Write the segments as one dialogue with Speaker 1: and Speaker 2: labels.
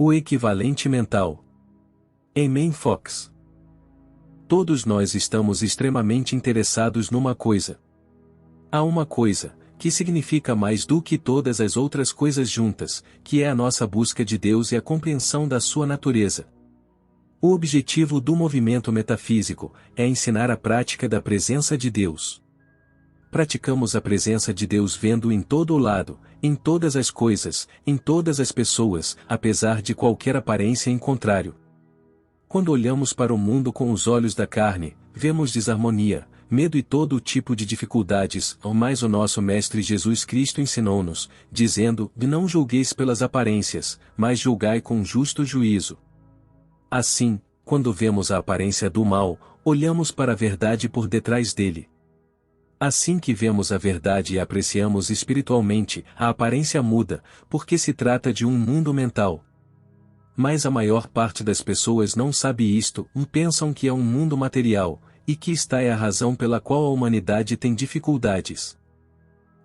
Speaker 1: O equivalente mental. Eamon Fox. Todos nós estamos extremamente interessados numa coisa. Há uma coisa, que significa mais do que todas as outras coisas juntas, que é a nossa busca de Deus e a compreensão da sua natureza. O objetivo do movimento metafísico é ensinar a prática da presença de Deus. Praticamos a presença de Deus vendo em todo o lado, em todas as coisas, em todas as pessoas, apesar de qualquer aparência em contrário. Quando olhamos para o mundo com os olhos da carne, vemos desarmonia, medo e todo tipo de dificuldades, mas o nosso Mestre Jesus Cristo ensinou-nos, dizendo: não julgueis pelas aparências, mas julgai com justo juízo. Assim, quando vemos a aparência do mal, olhamos para a verdade por detrás dele. Assim que vemos a verdade e a apreciamos espiritualmente, a aparência muda, porque se trata de um mundo mental. Mas a maior parte das pessoas não sabe isto, e pensam que é um mundo material, e que esta é a razão pela qual a humanidade tem dificuldades.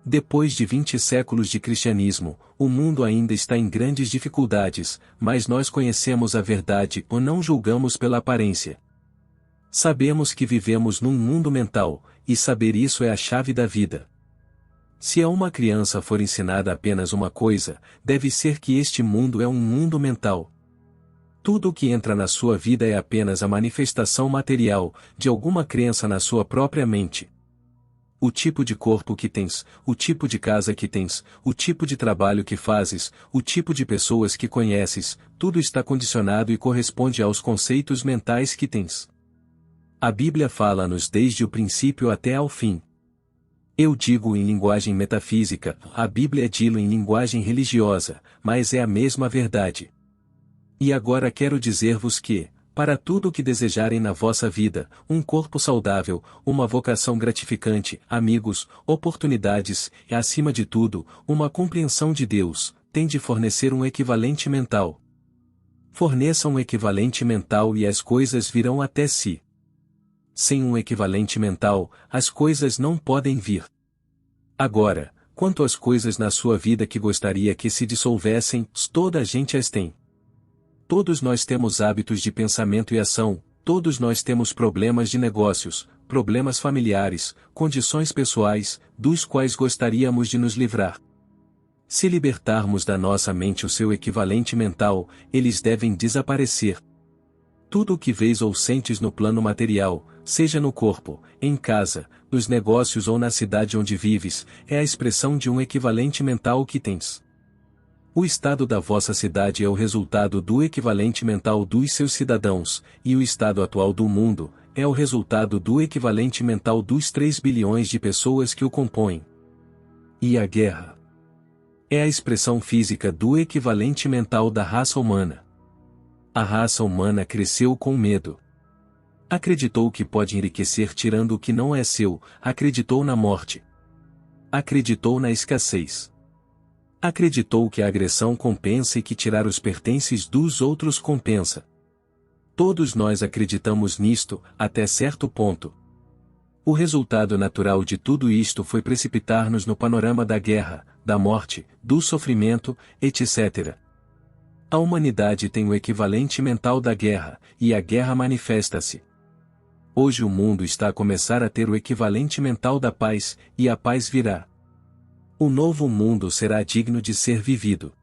Speaker 1: Depois de 20 séculos de cristianismo, o mundo ainda está em grandes dificuldades, mas nós conhecemos a verdade ou não julgamos pela aparência. Sabemos que vivemos num mundo mental, e saber isso é a chave da vida. Se a uma criança for ensinada apenas uma coisa, deve ser que este mundo é um mundo mental. Tudo o que entra na sua vida é apenas a manifestação material, de alguma crença na sua própria mente. O tipo de corpo que tens, o tipo de casa que tens, o tipo de trabalho que fazes, o tipo de pessoas que conheces, tudo está condicionado e corresponde aos conceitos mentais que tens. A Bíblia fala-nos desde o princípio até ao fim. Eu digo em linguagem metafísica, a Bíblia diz em linguagem religiosa, mas é a mesma verdade. E agora quero dizer-vos que, para tudo o que desejarem na vossa vida, um corpo saudável, uma vocação gratificante, amigos, oportunidades, e acima de tudo, uma compreensão de Deus, tem de fornecer um equivalente mental. Forneça um equivalente mental e as coisas virão até si. Sem um equivalente mental, as coisas não podem vir. Agora, quanto às coisas na sua vida que gostaria que se dissolvessem, toda a gente as tem. Todos nós temos hábitos de pensamento e ação, todos nós temos problemas de negócios, problemas familiares, condições pessoais, dos quais gostaríamos de nos livrar. Se libertarmos da nossa mente o seu equivalente mental, eles devem desaparecer. Tudo o que vês ou sentes no plano material, seja no corpo, em casa, nos negócios ou na cidade onde vives, é a expressão de um equivalente mental que tens. O estado da vossa cidade é o resultado do equivalente mental dos seus cidadãos, e o estado atual do mundo é o resultado do equivalente mental dos 3 bilhões de pessoas que o compõem. E a guerra é a expressão física do equivalente mental da raça humana. A raça humana cresceu com medo. Acreditou que pode enriquecer tirando o que não é seu, acreditou na morte. Acreditou na escassez. Acreditou que a agressão compensa e que tirar os pertences dos outros compensa. Todos nós acreditamos nisto, até certo ponto. O resultado natural de tudo isto foi precipitar-nos no panorama da guerra, da morte, do sofrimento, etc. A humanidade tem o equivalente mental da guerra, e a guerra manifesta-se. Hoje o mundo está a começar a ter o equivalente mental da paz, e a paz virá. O novo mundo será digno de ser vivido.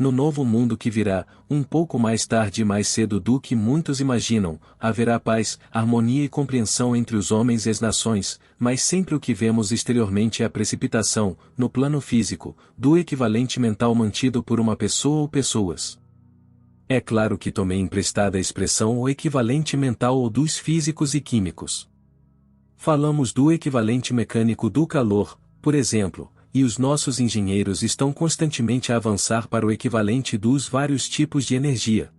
Speaker 1: No novo mundo que virá, um pouco mais tarde e mais cedo do que muitos imaginam, haverá paz, harmonia e compreensão entre os homens e as nações, mas sempre o que vemos exteriormente é a precipitação, no plano físico, do equivalente mental mantido por uma pessoa ou pessoas. É claro que tomei emprestada a expressão o equivalente mental ou dos físicos e químicos. Falamos do equivalente mecânico do calor, por exemplo, e os nossos engenheiros estão constantemente a avançar para o equivalente dos vários tipos de energia.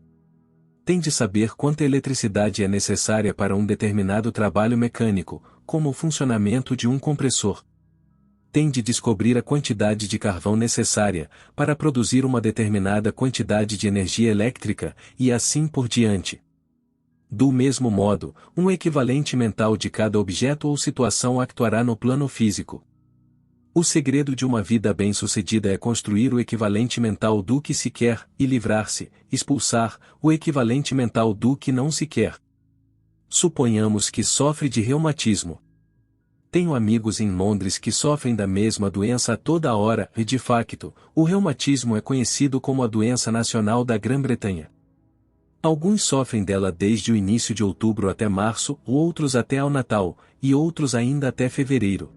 Speaker 1: Tem de saber quanta eletricidade é necessária para um determinado trabalho mecânico, como o funcionamento de um compressor. Tem de descobrir a quantidade de carvão necessária, para produzir uma determinada quantidade de energia elétrica, e assim por diante. Do mesmo modo, um equivalente mental de cada objeto ou situação actuará no plano físico. O segredo de uma vida bem-sucedida é construir o equivalente mental do que se quer, e livrar-se, expulsar, o equivalente mental do que não se quer. Suponhamos que sofre de reumatismo. Tenho amigos em Londres que sofrem da mesma doença a toda hora e, de facto, o reumatismo é conhecido como a doença nacional da Grã-Bretanha. Alguns sofrem dela desde o início de outubro até março, outros até ao Natal, e outros ainda até fevereiro.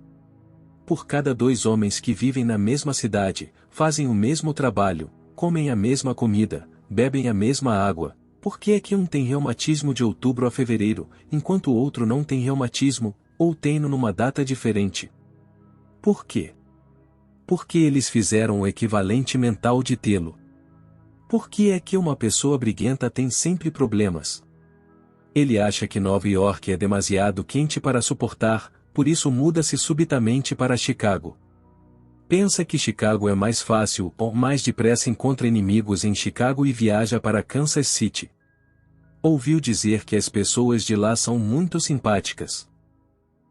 Speaker 1: Por cada 2 homens que vivem na mesma cidade, fazem o mesmo trabalho, comem a mesma comida, bebem a mesma água, por que é que um tem reumatismo de outubro a fevereiro, enquanto o outro não tem reumatismo, ou tem-no numa data diferente? Por quê? Porque eles fizeram o equivalente mental de tê-lo. Por que é que uma pessoa briguenta tem sempre problemas? Ele acha que Nova York é demasiado quente para suportar, por isso muda-se subitamente para Chicago. Pensa que Chicago é mais fácil ou mais depressa encontra inimigos em Chicago e viaja para Kansas City. Ouviu dizer que as pessoas de lá são muito simpáticas.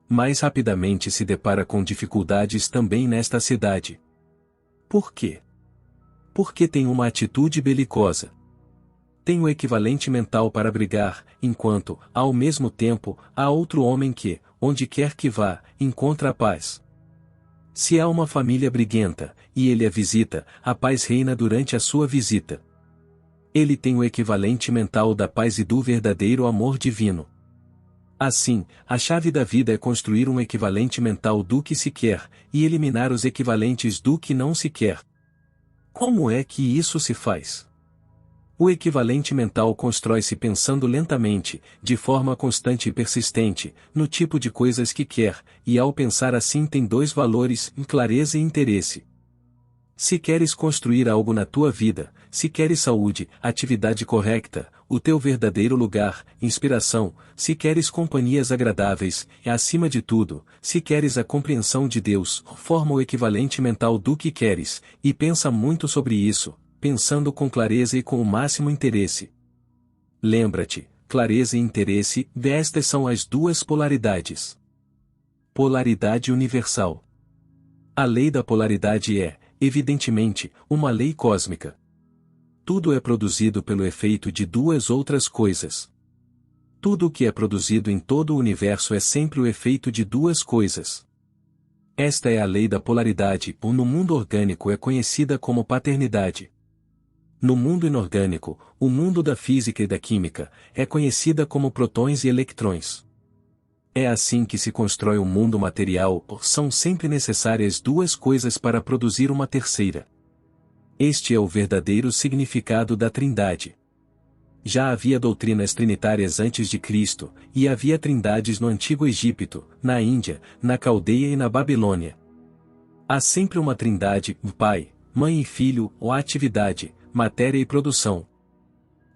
Speaker 1: Mais rapidamente se depara com dificuldades também nesta cidade. Por quê? Porque tem uma atitude belicosa. Tem o equivalente mental para brigar, enquanto, ao mesmo tempo, há outro homem que, onde quer que vá, encontra a paz. Se há uma família briguenta, e ele a visita, a paz reina durante a sua visita. Ele tem o equivalente mental da paz e do verdadeiro amor divino. Assim, a chave da vida é construir um equivalente mental do que se quer, e eliminar os equivalentes do que não se quer. Como é que isso se faz? O equivalente mental constrói-se pensando lentamente, de forma constante e persistente, no tipo de coisas que quer, e ao pensar assim tem 2 valores, clareza e interesse. Se queres construir algo na tua vida, se queres saúde, atividade correta, o teu verdadeiro lugar, inspiração, se queres companhias agradáveis, e acima de tudo, se queres a compreensão de Deus, forma o equivalente mental do que queres, e pensa muito sobre isso, pensando com clareza e com o máximo interesse. Lembra-te, clareza e interesse, estas são as 2 polaridades. Polaridade universal. A lei da polaridade é, evidentemente, uma lei cósmica. Tudo é produzido pelo efeito de 2 outras coisas. Tudo o que é produzido em todo o universo é sempre o efeito de 2 coisas. Esta é a lei da polaridade, ou no mundo orgânico é conhecida como paternidade. No mundo inorgânico, o mundo da física e da química, é conhecida como prótons e eletrões. É assim que se constrói o mundo material, são sempre necessárias 2 coisas para produzir uma terceira. Este é o verdadeiro significado da Trindade. Já havia doutrinas trinitárias antes de Cristo, e havia trindades no Antigo Egito, na Índia, na Caldeia e na Babilônia. Há sempre uma trindade, Pai, Mãe e Filho, ou atividade, matéria e produção.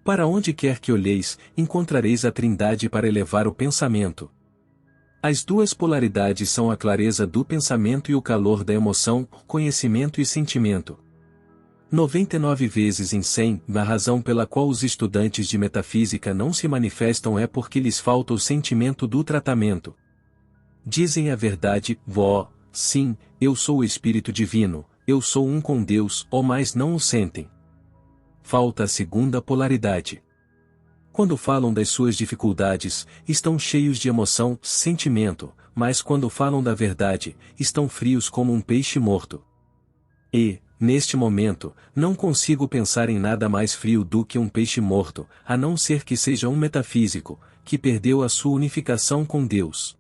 Speaker 1: Para onde quer que olheis, encontrareis a trindade para elevar o pensamento. As 2 polaridades são a clareza do pensamento e o calor da emoção, conhecimento e sentimento. 99 vezes em 100, a razão pela qual os estudantes de metafísica não se manifestam é porque lhes falta o sentimento do tratamento. Dizem a verdade, sim, eu sou o Espírito Divino, eu sou um com Deus, mas não o sentem. Falta a 2ª polaridade. Quando falam das suas dificuldades, estão cheios de emoção, sentimento, mas quando falam da verdade, estão frios como um peixe morto. E, neste momento, não consigo pensar em nada mais frio do que um peixe morto, a não ser que seja um metafísico, que perdeu a sua unificação com Deus.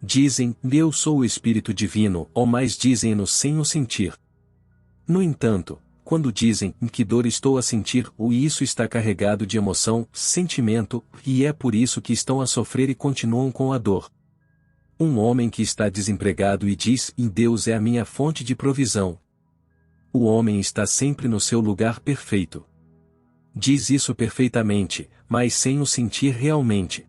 Speaker 1: Dizem, eu sou o Espírito Divino, mas dizem-no sem o sentir. No entanto, quando dizem que dor estou a sentir, isso está carregado de emoção, sentimento, e é por isso que estão a sofrer e continuam com a dor. Um homem que está desempregado e diz, Deus é a minha fonte de provisão. O homem está sempre no seu lugar perfeito. Diz isso perfeitamente, mas sem o sentir realmente.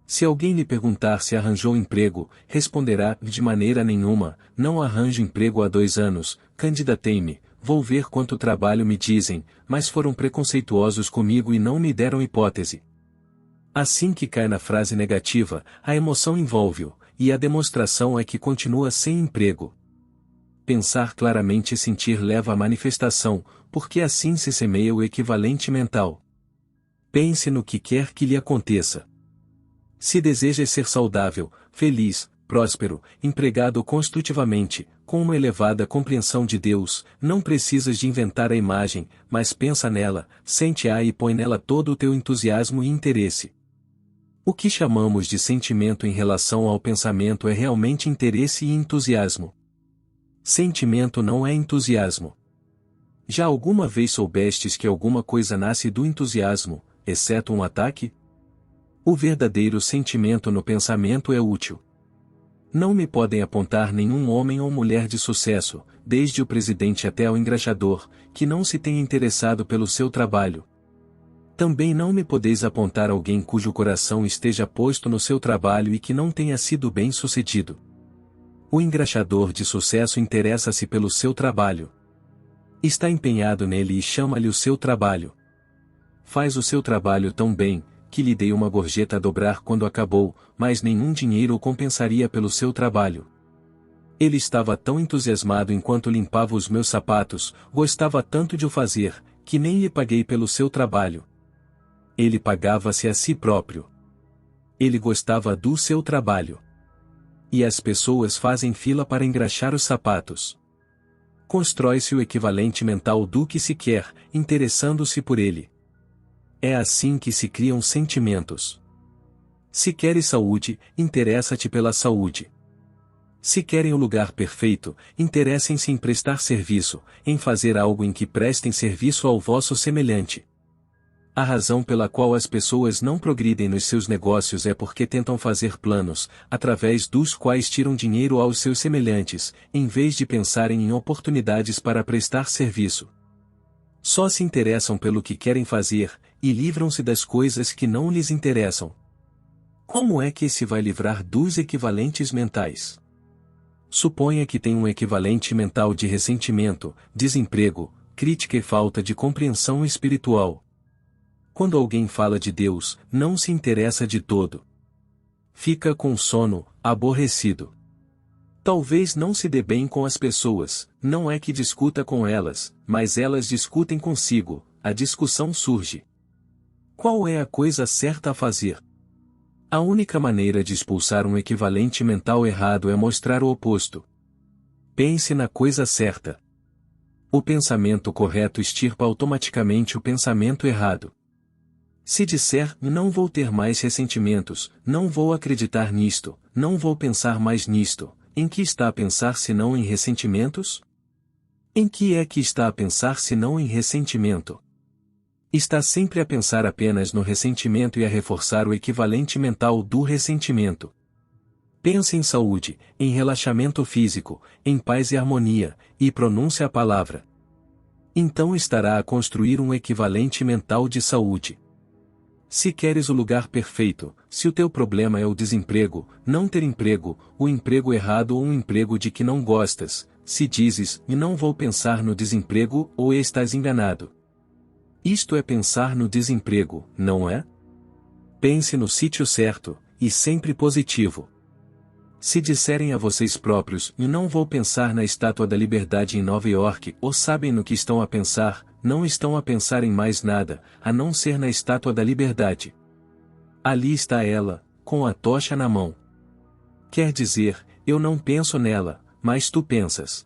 Speaker 1: Se alguém lhe perguntar se arranjou emprego, responderá, de maneira nenhuma, não arranjo emprego há 2 anos, candidatei-me, vou ver quanto trabalho me dizem, mas foram preconceituosos comigo e não me deram hipótese. Assim que cai na frase negativa, a emoção envolve-o, e a demonstração é que continua sem emprego. pensar claramente e sentir leva à manifestação, porque assim se semeia o equivalente mental. Pense no que quer que lhe aconteça. Se desejas ser saudável, feliz, próspero, empregado construtivamente, com uma elevada compreensão de Deus, não precisas de inventar a imagem, mas pensa nela, sente-a e põe nela todo o teu entusiasmo e interesse. O que chamamos de sentimento em relação ao pensamento é realmente interesse e entusiasmo. Sentimento não é entusiasmo. Já alguma vez soubestes que alguma coisa nasce do entusiasmo, exceto um ataque? O verdadeiro sentimento no pensamento é útil. Não me podem apontar nenhum homem ou mulher de sucesso, desde o presidente até ao engraxador, que não se tenha interessado pelo seu trabalho. Também não me podeis apontar alguém cujo coração esteja posto no seu trabalho e que não tenha sido bem-sucedido. O engraxador de sucesso interessa-se pelo seu trabalho. Está empenhado nele e chama-lhe o seu trabalho. Faz o seu trabalho tão bem, que lhe dei uma gorjeta a dobrar quando acabou, mas nenhum dinheiro o compensaria pelo seu trabalho. Ele estava tão entusiasmado enquanto limpava os meus sapatos, gostava tanto de o fazer, que nem lhe paguei pelo seu trabalho. Ele pagava-se a si próprio. Ele gostava do seu trabalho. E as pessoas fazem fila para engraxar os sapatos. Constrói-se o equivalente mental do que se quer, interessando-se por ele. É assim que se criam sentimentos. Se queres saúde, interessa-te pela saúde. Se querem o lugar perfeito, interessem-se em prestar serviço, em fazer algo em que prestem serviço ao vosso semelhante. A razão pela qual as pessoas não progridem nos seus negócios é porque tentam fazer planos, através dos quais tiram dinheiro aos seus semelhantes, em vez de pensarem em oportunidades para prestar serviço. Só se interessam pelo que querem fazer, e livram-se das coisas que não lhes interessam. Como é que se vai livrar dos equivalentes mentais? Suponha que tem um equivalente mental de ressentimento, desemprego, crítica e falta de compreensão espiritual. Quando alguém fala de Deus, não se interessa de todo. Fica com sono, aborrecido. Talvez não se dê bem com as pessoas, não é que discuta com elas, mas elas discutem consigo, a discussão surge. Qual é a coisa certa a fazer? A única maneira de expulsar um equivalente mental errado é mostrar o oposto. Pense na coisa certa. O pensamento correto extirpa automaticamente o pensamento errado. Se disser, não vou ter mais ressentimentos, não vou acreditar nisto, não vou pensar mais nisto, em que está a pensar senão em ressentimentos? Em que é que está a pensar senão em ressentimento? Está sempre a pensar apenas no ressentimento e a reforçar o equivalente mental do ressentimento. Pense em saúde, em relaxamento físico, em paz e harmonia, e pronuncie a palavra. Então estará a construir um equivalente mental de saúde. Se queres o lugar perfeito, se o teu problema é o desemprego, não ter emprego, o emprego errado ou um emprego de que não gostas, se dizes, e não vou pensar no desemprego, ou estás enganado. Isto é pensar no desemprego, não é? Pense no sítio certo, e sempre positivo. Se disserem a vocês próprios, e não vou pensar na Estátua da Liberdade em Nova York, ou sabem no que estão a pensar, não estão a pensar em mais nada, a não ser na Estátua da Liberdade. Ali está ela, com a tocha na mão. Quer dizer, eu não penso nela, mas tu pensas.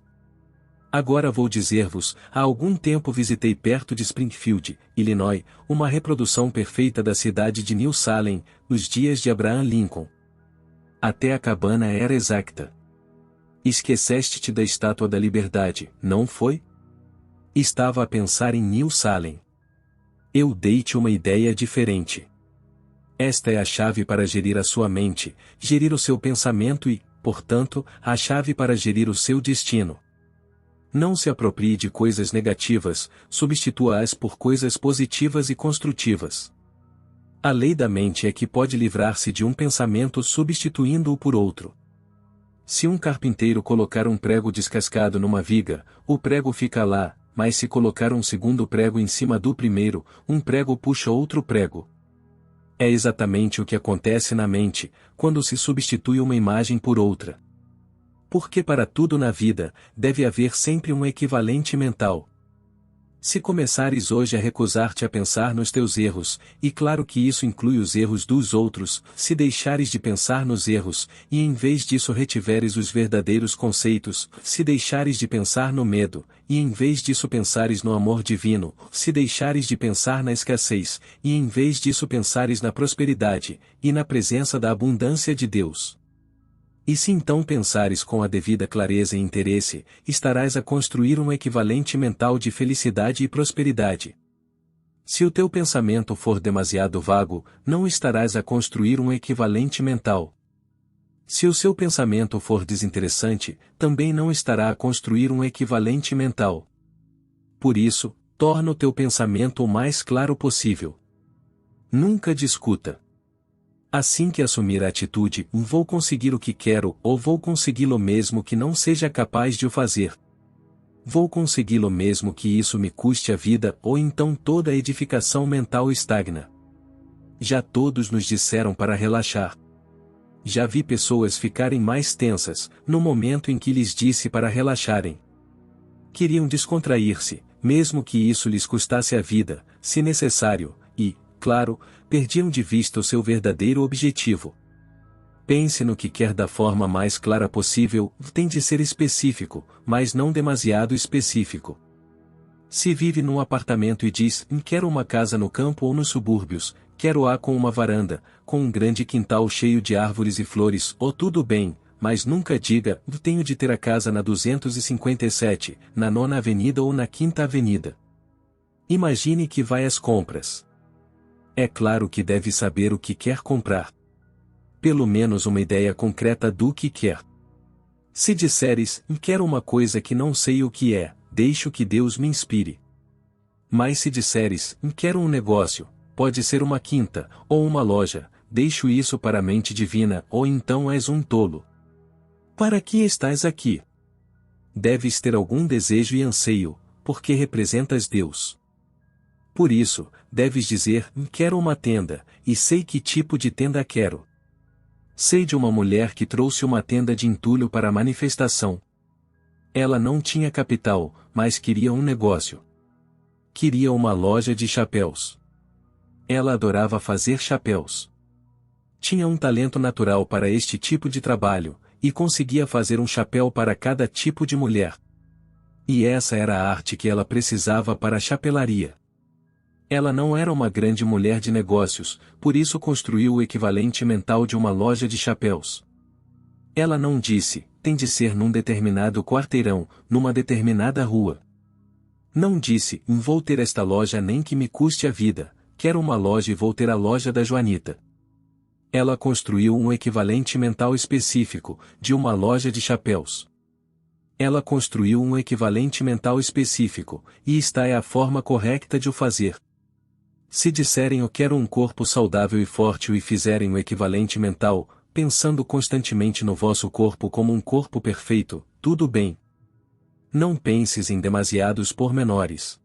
Speaker 1: Agora vou dizer-vos, há algum tempo visitei perto de Springfield, Illinois, uma reprodução perfeita da cidade de New Salem, nos dias de Abraham Lincoln. Até a cabana era exata. Esqueceste-te da Estátua da Liberdade, não foi? Estava a pensar em New Salem. Eu dei-te uma ideia diferente. Esta é a chave para gerir a sua mente, gerir o seu pensamento e, portanto, a chave para gerir o seu destino. Não se aproprie de coisas negativas, substitua-as por coisas positivas e construtivas. A lei da mente é que pode livrar-se de um pensamento substituindo-o por outro. Se um carpinteiro colocar um prego descascado numa viga, o prego fica lá, mas se colocar um segundo prego em cima do primeiro, um prego puxa outro prego. É exatamente o que acontece na mente, quando se substitui uma imagem por outra. Porque para tudo na vida, deve haver sempre um equivalente mental. Se começares hoje a recusar-te a pensar nos teus erros, e claro que isso inclui os erros dos outros, se deixares de pensar nos erros, e em vez disso retiveres os verdadeiros conceitos, se deixares de pensar no medo, e em vez disso pensares no amor divino, se deixares de pensar na escassez, e em vez disso pensares na prosperidade, e na presença da abundância de Deus. E se então pensares com a devida clareza e interesse, estarás a construir um equivalente mental de felicidade e prosperidade. Se o teu pensamento for demasiado vago, não estarás a construir um equivalente mental. Se o seu pensamento for desinteressante, também não estará a construir um equivalente mental. Por isso, torna o teu pensamento o mais claro possível. Nunca discuta. Assim que assumir a atitude, vou conseguir o que quero, ou vou consegui-lo mesmo que não seja capaz de o fazer. Vou consegui-lo mesmo que isso me custe a vida, ou então toda a edificação mental estagna. Já todos nos disseram para relaxar. Já vi pessoas ficarem mais tensas, no momento em que lhes disse para relaxarem. Queriam descontrair-se, mesmo que isso lhes custasse a vida, se necessário, e, claro, perdiam de vista o seu verdadeiro objetivo. Pense no que quer da forma mais clara possível, tem de ser específico, mas não demasiado específico. Se vive num apartamento e diz, quero uma casa no campo ou nos subúrbios, quero-a com uma varanda, com um grande quintal cheio de árvores e flores, ou tudo bem, mas nunca diga, tenho de ter a casa na 257, na 9ª Avenida ou na 5ª Avenida. Imagine que vai às compras. É claro que deve saber o que quer comprar. Pelo menos uma ideia concreta do que quer. Se disseres, quero uma coisa que não sei o que é, deixo que Deus me inspire. Mas se disseres, quero um negócio, pode ser uma quinta, ou uma loja, deixo isso para a mente divina, ou então és um tolo. Para que estás aqui? Deves ter algum desejo e anseio, porque representas Deus. Por isso, deves dizer, quero uma tenda, e sei que tipo de tenda quero. Sei de uma mulher que trouxe uma tenda de entulho para a manifestação. Ela não tinha capital, mas queria um negócio. Queria uma loja de chapéus. Ela adorava fazer chapéus. Tinha um talento natural para este tipo de trabalho, e conseguia fazer um chapéu para cada tipo de mulher. E essa era a arte que ela precisava para a chapelaria. Ela não era uma grande mulher de negócios, por isso construiu o equivalente mental de uma loja de chapéus. Ela não disse, tem de ser num determinado quarteirão, numa determinada rua. Não disse, vou ter esta loja nem que me custe a vida, quero uma loja e vou ter a loja da Joanita. Ela construiu um equivalente mental específico, de uma loja de chapéus. Ela construiu um equivalente mental específico, e esta é a forma correta de o fazer. Se disserem eu quero um corpo saudável e forte e fizerem o equivalente mental, pensando constantemente no vosso corpo como um corpo perfeito, tudo bem. Não penses em demasiados pormenores.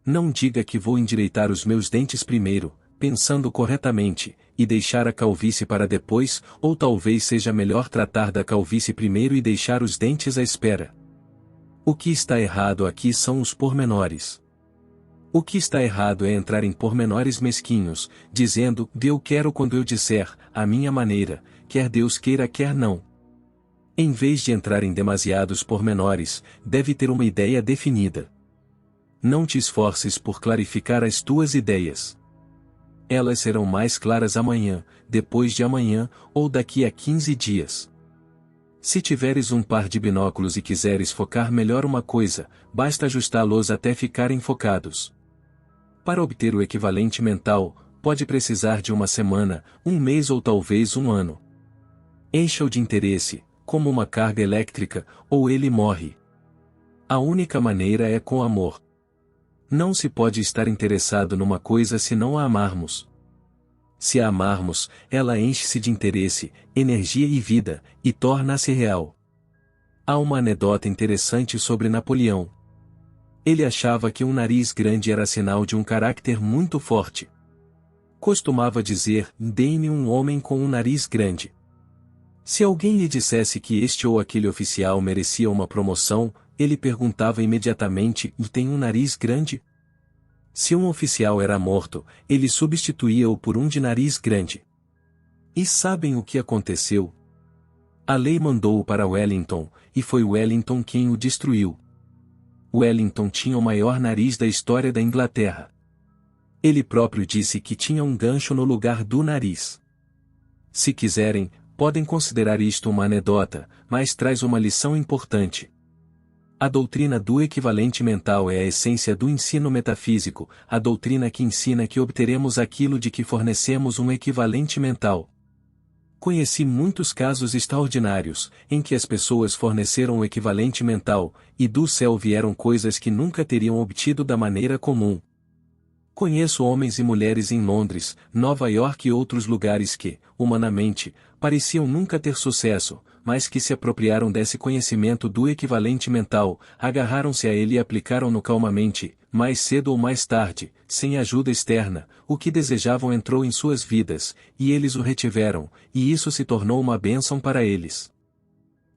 Speaker 1: Não diga que vou endireitar os meus dentes primeiro, pensando corretamente, e deixar a calvície para depois, ou talvez seja melhor tratar da calvície primeiro e deixar os dentes à espera. O que está errado aqui são os pormenores. O que está errado é entrar em pormenores mesquinhos, dizendo, eu quero quando eu disser, à minha maneira, quer Deus queira quer não. Em vez de entrar em demasiados pormenores, deve ter uma ideia definida. Não te esforces por clarificar as tuas ideias. Elas serão mais claras amanhã, depois de amanhã, ou daqui a 15 dias. Se tiveres um par de binóculos e quiseres focar melhor uma coisa, basta ajustá-los até ficarem focados. Para obter o equivalente mental, pode precisar de uma semana, um mês ou talvez um ano. Encha-o de interesse, como uma carga elétrica, ou ele morre. A única maneira é com amor. Não se pode estar interessado numa coisa se não a amarmos. Se a amarmos, ela enche-se de interesse, energia e vida, e torna-se real. Há uma anedota interessante sobre Napoleão. Ele achava que um nariz grande era sinal de um caráter muito forte. Costumava dizer, dê-me um homem com um nariz grande. Se alguém lhe dissesse que este ou aquele oficial merecia uma promoção, ele perguntava imediatamente: e tem um nariz grande? Se um oficial era morto, ele substituía-o por um de nariz grande. E sabem o que aconteceu? A lei mandou-o para Wellington, e foi Wellington quem o destruiu. Wellington tinha o maior nariz da história da Inglaterra. Ele próprio disse que tinha um gancho no lugar do nariz. Se quiserem, podem considerar isto uma anedota, mas traz uma lição importante. A doutrina do equivalente mental é a essência do ensino metafísico, a doutrina que ensina que obteremos aquilo de que fornecemos um equivalente mental. Conheci muitos casos extraordinários, em que as pessoas forneceram o equivalente mental, e do céu vieram coisas que nunca teriam obtido da maneira comum. Conheço homens e mulheres em Londres, Nova York e outros lugares que, humanamente, pareciam nunca ter sucesso, mas que se apropriaram desse conhecimento do equivalente mental, agarraram-se a ele e aplicaram-no calmamente, mais cedo ou mais tarde, sem ajuda externa, o que desejavam entrou em suas vidas, e eles o retiveram, e isso se tornou uma bênção para eles.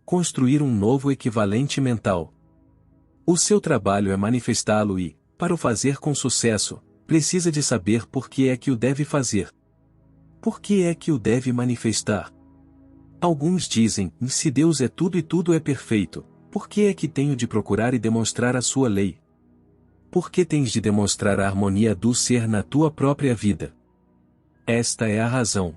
Speaker 1: Construir um novo equivalente mental. O seu trabalho é manifestá-lo e, para o fazer com sucesso, precisa de saber por que é que o deve fazer. Por que é que o deve manifestar? Alguns dizem: se Deus é tudo e tudo é perfeito, por que é que tenho de procurar e demonstrar a sua lei? Por que tens de demonstrar a harmonia do ser na tua própria vida? Esta é a razão.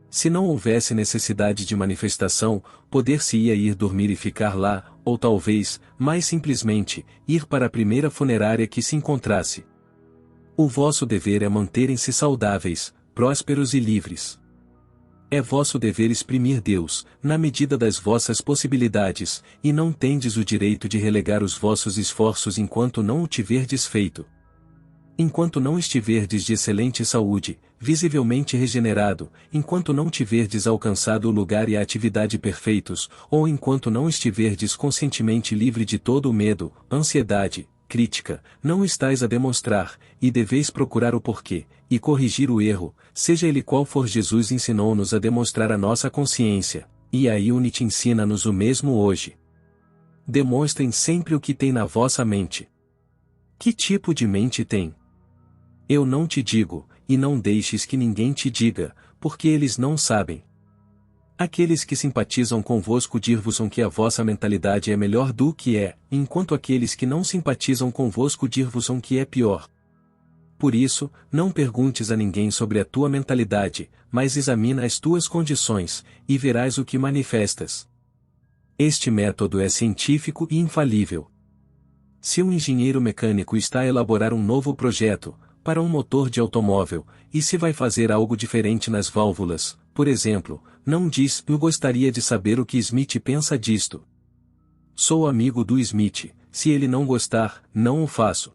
Speaker 1: Se não houvesse necessidade de manifestação, poder-se-ia ir dormir e ficar lá, ou talvez, mais simplesmente, ir para a primeira funerária que se encontrasse. O vosso dever é manterem-se saudáveis, prósperos e livres. É vosso dever exprimir Deus, na medida das vossas possibilidades, e não tendes o direito de relegar os vossos esforços enquanto não o tiverdes feito. Enquanto não estiverdes de excelente saúde, visivelmente regenerado, enquanto não tiverdes alcançado o lugar e a atividade perfeitos, ou enquanto não estiverdes conscientemente livre de todo o medo, ansiedade, crítica, não estais a demonstrar, e deveis procurar o porquê, e corrigir o erro, seja ele qual for. Jesus ensinou-nos a demonstrar a nossa consciência, e a Unity ensina-nos o mesmo hoje. Demonstrem sempre o que tem na vossa mente. Que tipo de mente tem? Eu não te digo, e não deixes que ninguém te diga, porque eles não sabem. Aqueles que simpatizam convosco dir-vos-ão que a vossa mentalidade é melhor do que é, enquanto aqueles que não simpatizam convosco dir-vos-ão que é pior. Por isso, não perguntes a ninguém sobre a tua mentalidade, mas examina as tuas condições, e verás o que manifestas. Este método é científico e infalível. Se um engenheiro mecânico está a elaborar um novo projeto, para um motor de automóvel, e se vai fazer algo diferente nas válvulas, por exemplo, não diz: eu gostaria de saber o que Smith pensa disto. Sou amigo do Smith, se ele não gostar, não o faço.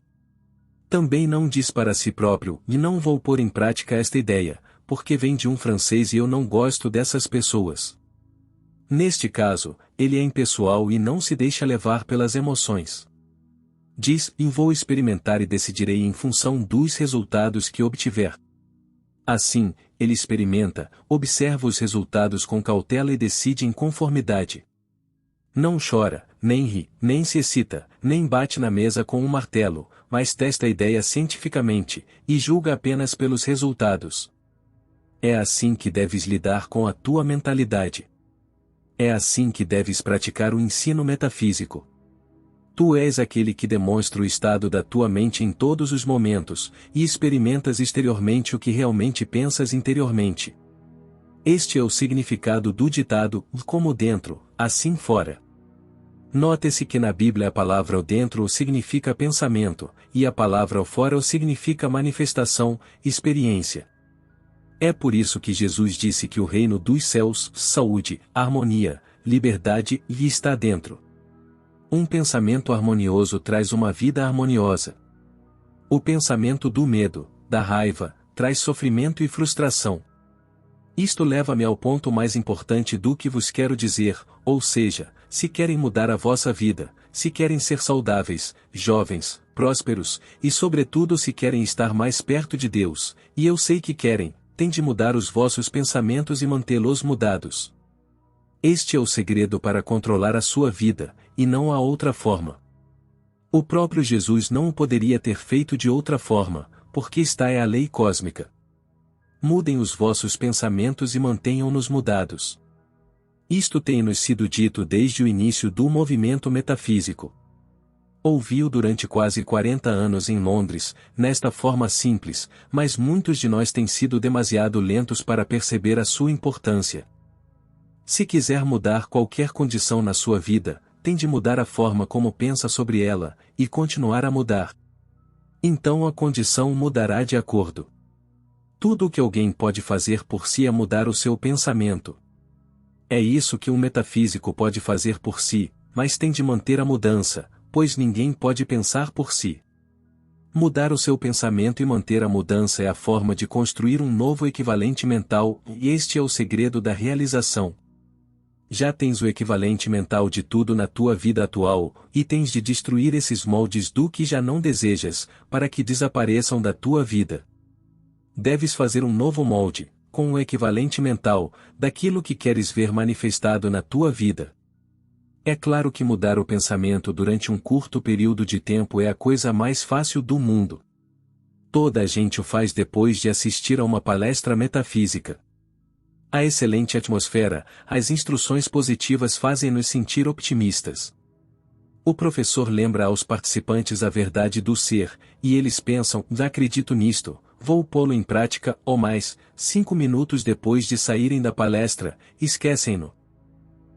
Speaker 1: Também não diz para si próprio: e não vou pôr em prática esta ideia, porque vem de um francês e eu não gosto dessas pessoas. Neste caso, ele é impessoal e não se deixa levar pelas emoções. Diz: e vou experimentar e decidirei em função dos resultados que obtiver. Assim, ele experimenta, observa os resultados com cautela e decide em conformidade. Não chora, nem ri, nem se excita, nem bate na mesa com um martelo, mas testa a ideia cientificamente, e julga apenas pelos resultados. É assim que deves lidar com a tua mentalidade. É assim que deves praticar o ensino metafísico. Tu és aquele que demonstra o estado da tua mente em todos os momentos, e experimentas exteriormente o que realmente pensas interiormente. Este é o significado do ditado: como dentro, assim fora. Note-se que na Bíblia a palavra o dentro o significa pensamento, e a palavra o fora o significa manifestação, experiência. É por isso que Jesus disse que o reino dos céus, saúde, harmonia, liberdade, lhe está dentro. Um pensamento harmonioso traz uma vida harmoniosa. O pensamento do medo, da raiva, traz sofrimento e frustração. Isto leva-me ao ponto mais importante do que vos quero dizer, ou seja, se querem mudar a vossa vida, se querem ser saudáveis, jovens, prósperos, e sobretudo se querem estar mais perto de Deus, e eu sei que querem, tem de mudar os vossos pensamentos e mantê-los mudados. Este é o segredo para controlar a sua vida, e não há outra forma. O próprio Jesus não o poderia ter feito de outra forma, porque esta é a lei cósmica. Mudem os vossos pensamentos e mantenham-nos mudados. Isto tem-nos sido dito desde o início do movimento metafísico. Ouvi-o durante quase 40 anos em Londres, nesta forma simples, mas muitos de nós têm sido demasiado lentos para perceber a sua importância. Se quiser mudar qualquer condição na sua vida, tem de mudar a forma como pensa sobre ela, e continuar a mudar. Então a condição mudará de acordo. Tudo o que alguém pode fazer por si é mudar o seu pensamento. É isso que um metafísico pode fazer por si, mas tem de manter a mudança, pois ninguém pode pensar por si. Mudar o seu pensamento e manter a mudança é a forma de construir um novo equivalente mental, e este é o segredo da realização. Já tens o equivalente mental de tudo na tua vida atual, e tens de destruir esses moldes do que já não desejas, para que desapareçam da tua vida. Deves fazer um novo molde, com o equivalente mental, daquilo que queres ver manifestado na tua vida. É claro que mudar o pensamento durante um curto período de tempo é a coisa mais fácil do mundo. Toda a gente o faz depois de assistir a uma palestra metafísica. A excelente atmosfera, as instruções positivas fazem-nos sentir optimistas. O professor lembra aos participantes a verdade do ser, e eles pensam, já acredito nisto, vou pô-lo em prática, ou mais, 5 minutos depois de saírem da palestra, esquecem-no.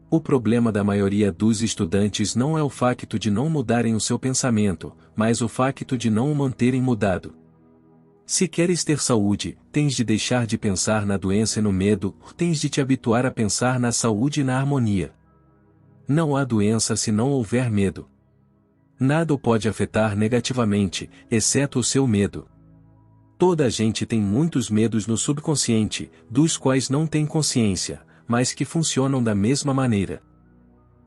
Speaker 1: O problema da maioria dos estudantes não é o facto de não mudarem o seu pensamento, mas o facto de não o manterem mudado. Se queres ter saúde, tens de deixar de pensar na doença e no medo, tens de te habituar a pensar na saúde e na harmonia. Não há doença se não houver medo. Nada o pode afetar negativamente, exceto o seu medo. Toda a gente tem muitos medos no subconsciente, dos quais não tem consciência, mas que funcionam da mesma maneira.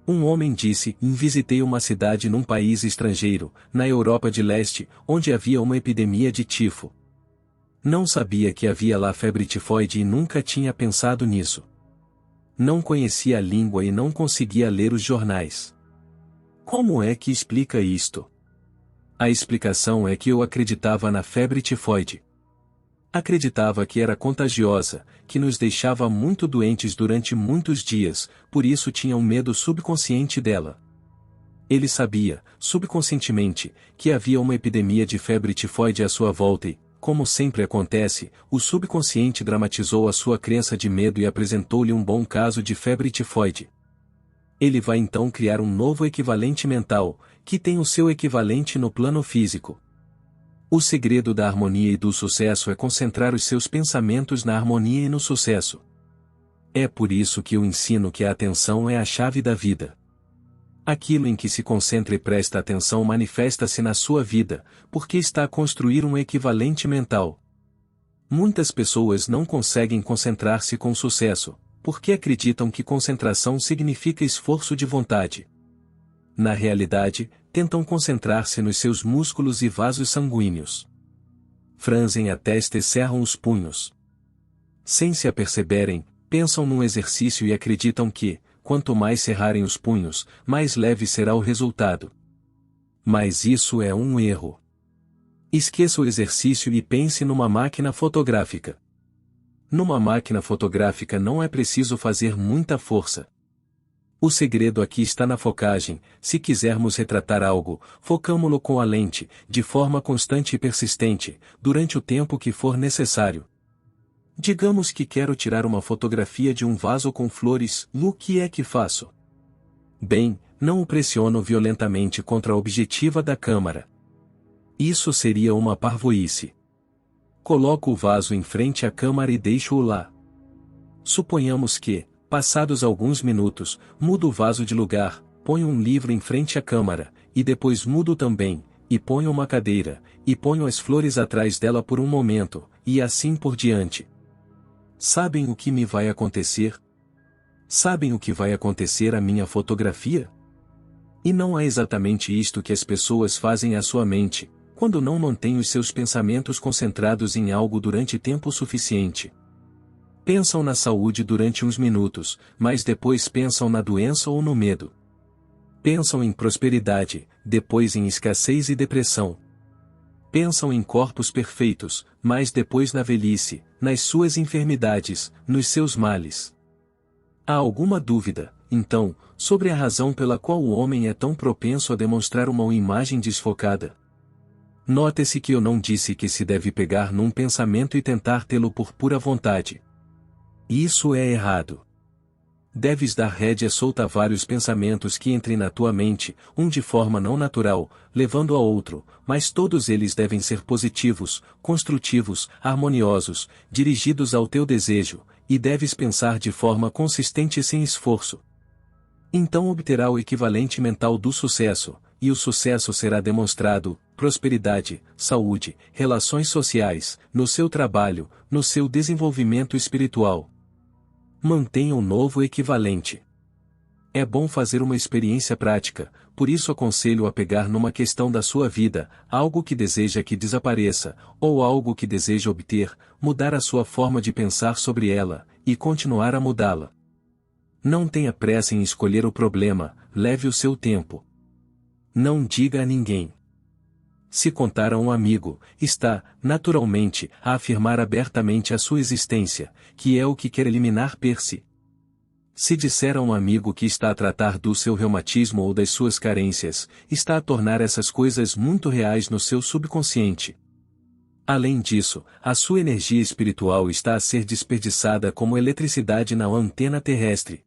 Speaker 1: Um homem disse: visitei uma cidade num país estrangeiro, na Europa de Leste, onde havia uma epidemia de tifo. Não sabia que havia lá febre tifoide e nunca tinha pensado nisso. Não conhecia a língua e não conseguia ler os jornais. Como é que explica isto? A explicação é que eu acreditava na febre tifoide. Acreditava que era contagiosa, que nos deixava muito doentes durante muitos dias, por isso tinha um medo subconsciente dela. Ele sabia, subconscientemente, que havia uma epidemia de febre tifoide à sua volta e, como sempre acontece, o subconsciente dramatizou a sua crença de medo e apresentou-lhe um bom caso de febre tifoide. Ele vai então criar um novo equivalente mental, que tem o seu equivalente no plano físico. O segredo da harmonia e do sucesso é concentrar os seus pensamentos na harmonia e no sucesso. É por isso que eu ensino que a atenção é a chave da vida. Aquilo em que se concentra e presta atenção manifesta-se na sua vida, porque está a construir um equivalente mental. Muitas pessoas não conseguem concentrar-se com sucesso, porque acreditam que concentração significa esforço de vontade. Na realidade, tentam concentrar-se nos seus músculos e vasos sanguíneos. Franzem a testa e cerram os punhos. Sem se aperceberem, pensam num exercício e acreditam que, quanto mais cerrarem os punhos, mais leve será o resultado. Mas isso é um erro. Esqueça o exercício e pense numa máquina fotográfica. Numa máquina fotográfica não é preciso fazer muita força. O segredo aqui está na focagem. Se quisermos retratar algo, focamo-lo com a lente, de forma constante e persistente, durante o tempo que for necessário. Digamos que quero tirar uma fotografia de um vaso com flores, o que é que faço? Bem, não o pressiono violentamente contra a objetiva da câmara. Isso seria uma parvoíce. Coloco o vaso em frente à câmara e deixo-o lá. Suponhamos que, passados alguns minutos, mudo o vaso de lugar, ponho um livro em frente à câmara, e depois mudo também, e ponho uma cadeira, e ponho as flores atrás dela por um momento, e assim por diante. Sabem o que me vai acontecer? Sabem o que vai acontecer à minha fotografia? E não é exatamente isto que as pessoas fazem à sua mente, quando não mantêm os seus pensamentos concentrados em algo durante tempo suficiente. Pensam na saúde durante uns minutos, mas depois pensam na doença ou no medo. Pensam em prosperidade, depois em escassez e depressão. Pensam em corpos perfeitos, mas depois na velhice, nas suas enfermidades, nos seus males. Há alguma dúvida, então, sobre a razão pela qual o homem é tão propenso a demonstrar uma imagem desfocada? Note-se que eu não disse que se deve pegar num pensamento e tentar tê-lo por pura vontade. Isso é errado. Deves dar rédea solta a vários pensamentos que entrem na tua mente, um de forma não natural, levando a outro, mas todos eles devem ser positivos, construtivos, harmoniosos, dirigidos ao teu desejo, e deves pensar de forma consistente e sem esforço. Então obterá o equivalente mental do sucesso, e o sucesso será demonstrado, prosperidade, saúde, relações sociais, no seu trabalho, no seu desenvolvimento espiritual. Mantenha um novo equivalente. É bom fazer uma experiência prática, por isso aconselho a pegar numa questão da sua vida, algo que deseja que desapareça, ou algo que deseja obter, mudar a sua forma de pensar sobre ela, e continuar a mudá-la. Não tenha pressa em escolher o problema, leve o seu tempo. Não diga a ninguém. Se contar a um amigo, está, naturalmente, a afirmar abertamente a sua existência, que é o que quer eliminar per si. Se disser a um amigo que está a tratar do seu reumatismo ou das suas carências, está a tornar essas coisas muito reais no seu subconsciente. Além disso, a sua energia espiritual está a ser desperdiçada como eletricidade na antena terrestre.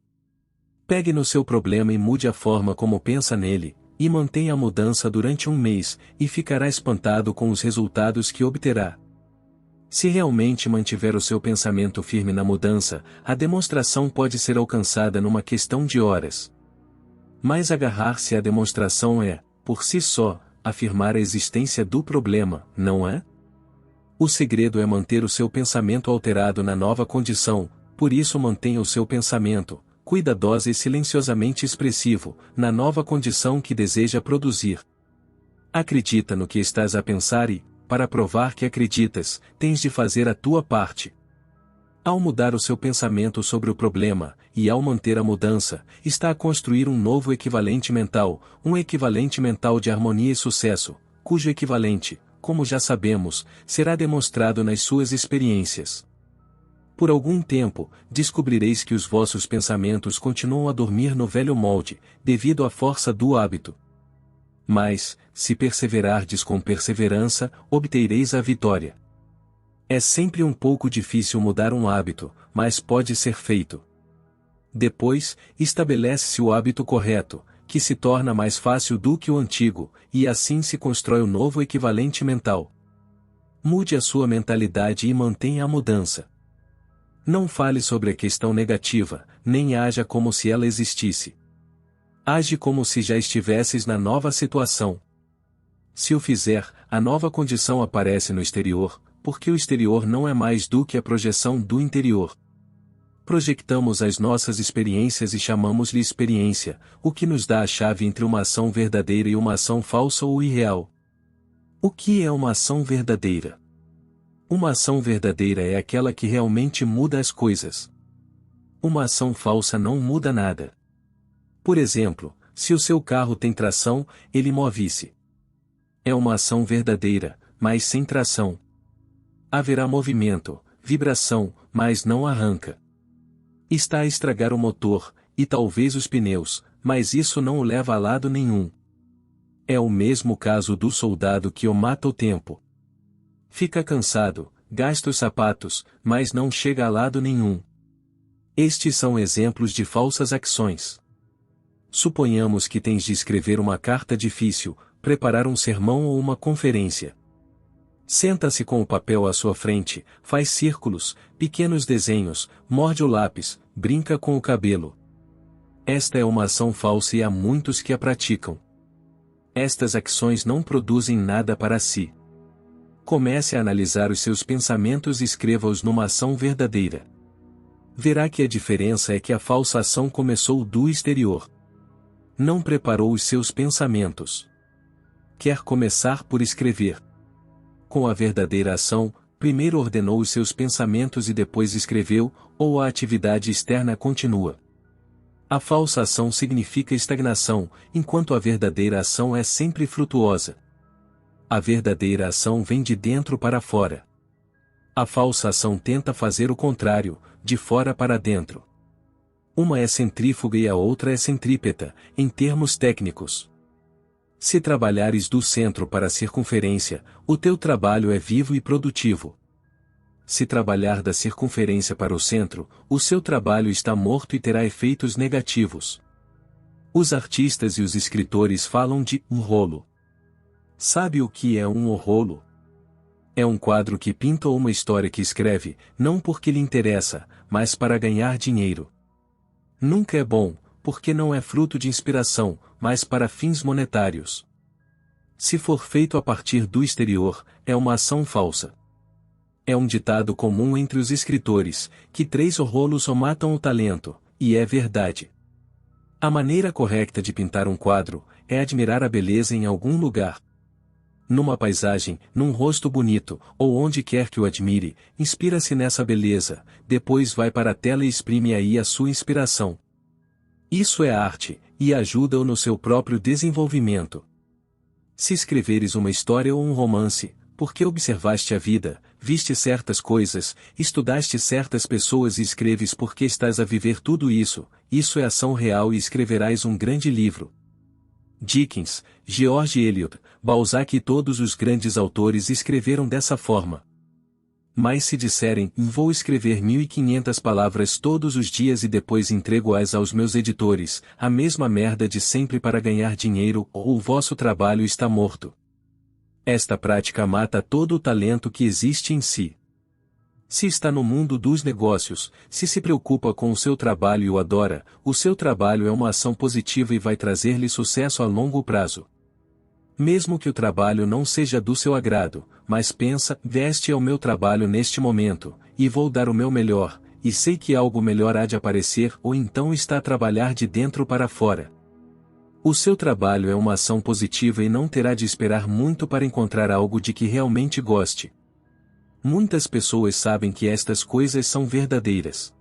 Speaker 1: Pegue no seu problema e mude a forma como pensa nele, e mantenha a mudança durante um mês, e ficará espantado com os resultados que obterá. Se realmente mantiver o seu pensamento firme na mudança, a demonstração pode ser alcançada numa questão de horas. Mas agarrar-se à demonstração é, por si só, afirmar a existência do problema, não é? O segredo é manter o seu pensamento alterado na nova condição, por isso mantenha o seu pensamento, cuidadoso e silenciosamente expressivo, na nova condição que deseja produzir. Acredita no que estás a pensar e, para provar que acreditas, tens de fazer a tua parte. Ao mudar o seu pensamento sobre o problema, e ao manter a mudança, está a construir um novo equivalente mental, um equivalente mental de harmonia e sucesso, cujo equivalente, como já sabemos, será demonstrado nas suas experiências. Por algum tempo, descobrireis que os vossos pensamentos continuam a dormir no velho molde, devido à força do hábito. Mas, se perseverardes com perseverança, obtereis a vitória. É sempre um pouco difícil mudar um hábito, mas pode ser feito. Depois, estabelece-se o hábito correto, que se torna mais fácil do que o antigo, e assim se constrói o novo equivalente mental. Mude a sua mentalidade e mantenha a mudança. Não fale sobre a questão negativa, nem haja como se ela existisse. Age como se já estivesses na nova situação. Se o fizer, a nova condição aparece no exterior, porque o exterior não é mais do que a projeção do interior. Projetamos as nossas experiências e chamamos-lhe experiência, o que nos dá a chave entre uma ação verdadeira e uma ação falsa ou irreal. O que é uma ação verdadeira? Uma ação verdadeira é aquela que realmente muda as coisas. Uma ação falsa não muda nada. Por exemplo, se o seu carro tem tração, ele move-se. É uma ação verdadeira, mas sem tração. Haverá movimento, vibração, mas não arranca. Está a estragar o motor, e talvez os pneus, mas isso não o leva a lado nenhum. É o mesmo caso do soldado que o mata o tempo. Fica cansado, gasta os sapatos, mas não chega a lado nenhum. Estes são exemplos de falsas ações. Suponhamos que tens de escrever uma carta difícil, preparar um sermão ou uma conferência. Senta-se com o papel à sua frente, faz círculos, pequenos desenhos, morde o lápis, brinca com o cabelo. Esta é uma ação falsa e há muitos que a praticam. Estas ações não produzem nada para si. Comece a analisar os seus pensamentos e escreva-os numa ação verdadeira. Verá que a diferença é que a falsa ação começou do exterior. Não preparou os seus pensamentos. Quer começar por escrever. Com a verdadeira ação, primeiro ordenou os seus pensamentos e depois escreveu, ou a atividade externa continua. A falsa ação significa estagnação, enquanto a verdadeira ação é sempre frutuosa. A verdadeira ação vem de dentro para fora. A falsa ação tenta fazer o contrário, de fora para dentro. Uma é centrífuga e a outra é centrípeta, em termos técnicos. Se trabalhares do centro para a circunferência, o teu trabalho é vivo e produtivo. Se trabalhar da circunferência para o centro, o seu trabalho está morto e terá efeitos negativos. Os artistas e os escritores falam de um rolo. Sabe o que é um rolo? É um quadro que pinta ou uma história que escreve, não porque lhe interessa, mas para ganhar dinheiro. Nunca é bom, porque não é fruto de inspiração, mas para fins monetários. Se for feito a partir do exterior, é uma ação falsa. É um ditado comum entre os escritores, que 3 rolos só matam o talento, e é verdade. A maneira correta de pintar um quadro, é admirar a beleza em algum lugar. Numa paisagem, num rosto bonito, ou onde quer que o admire, inspira-se nessa beleza, depois vai para a tela e exprime aí a sua inspiração. Isso é arte, e ajuda-o no seu próprio desenvolvimento. Se escreveres uma história ou um romance, porque observaste a vida, viste certas coisas, estudaste certas pessoas e escreves porque estás a viver tudo isso é ação real e escreverás um grande livro. Dickens, George Eliot, Balzac e todos os grandes autores escreveram dessa forma. Mas se disserem, vou escrever 1500 palavras todos os dias e depois entrego-as aos meus editores, a mesma merda de sempre para ganhar dinheiro, ou o vosso trabalho está morto. Esta prática mata todo o talento que existe em si. Se está no mundo dos negócios, se preocupa com o seu trabalho e o adora, o seu trabalho é uma ação positiva e vai trazer-lhe sucesso a longo prazo. Mesmo que o trabalho não seja do seu agrado, mas pensa, este é o meu trabalho neste momento, e vou dar o meu melhor, e sei que algo melhor há de aparecer, ou então está a trabalhar de dentro para fora. O seu trabalho é uma ação positiva e não terá de esperar muito para encontrar algo de que realmente goste. Muitas pessoas sabem que estas coisas são verdadeiras.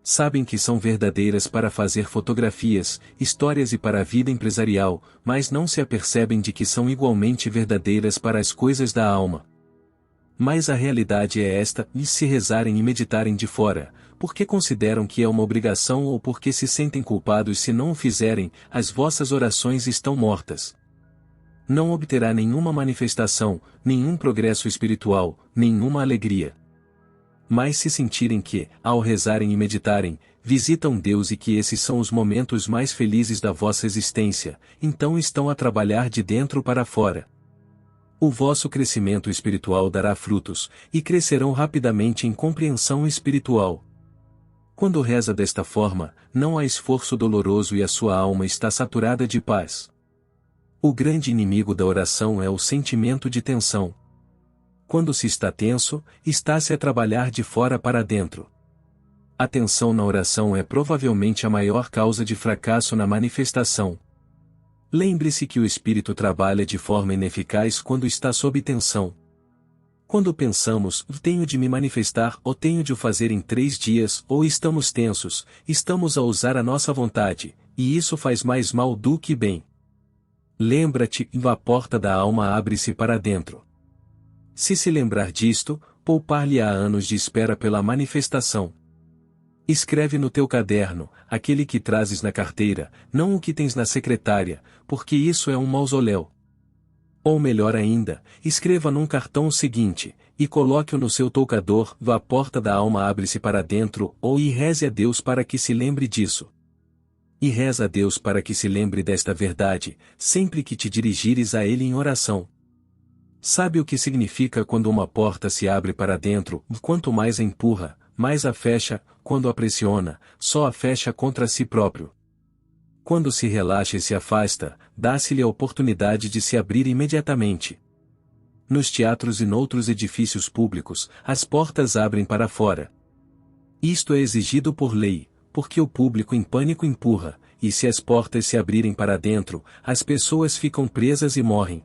Speaker 1: Sabem que são verdadeiras para fazer fotografias, histórias e para a vida empresarial, mas não se apercebem de que são igualmente verdadeiras para as coisas da alma. Mas a realidade é esta, e se rezarem e meditarem de fora, porque consideram que é uma obrigação ou porque se sentem culpados se não o fizerem, as vossas orações estão mortas. Não obterá nenhuma manifestação, nenhum progresso espiritual, nenhuma alegria. Mas se sentirem que, ao rezarem e meditarem, visitam Deus e que esses são os momentos mais felizes da vossa existência, então estão a trabalhar de dentro para fora. O vosso crescimento espiritual dará frutos, e crescerão rapidamente em compreensão espiritual. Quando reza desta forma, não há esforço doloroso e a sua alma está saturada de paz. O grande inimigo da oração é o sentimento de tensão. Quando se está tenso, está-se a trabalhar de fora para dentro. A tensão na oração é provavelmente a maior causa de fracasso na manifestação. Lembre-se que o espírito trabalha de forma ineficaz quando está sob tensão. Quando pensamos, tenho de me manifestar ou tenho de o fazer em 3 dias, ou estamos tensos, estamos a usar a nossa vontade, e isso faz mais mal do que bem. Lembra-te, a porta da alma abre-se para dentro. Se lembrar disto, poupar-lhe-á anos de espera pela manifestação. Escreve no teu caderno, aquele que trazes na carteira, não o que tens na secretária, porque isso é um mausoléu. Ou melhor ainda, escreva num cartão o seguinte, e coloque-o no seu toucador, a porta da alma abre-se para dentro, ou e reze a Deus para que se lembre disso. E reza a Deus para que se lembre desta verdade, sempre que te dirigires a Ele em oração. Sabe o que significa quando uma porta se abre para dentro, quanto mais a empurra, mais a fecha, quando a pressiona, só a fecha contra si próprio. Quando se relaxa e se afasta, dá-se-lhe a oportunidade de se abrir imediatamente. Nos teatros e noutros edifícios públicos, as portas abrem para fora. Isto é exigido por lei, porque o público em pânico empurra, e se as portas se abrirem para dentro, as pessoas ficam presas e morrem.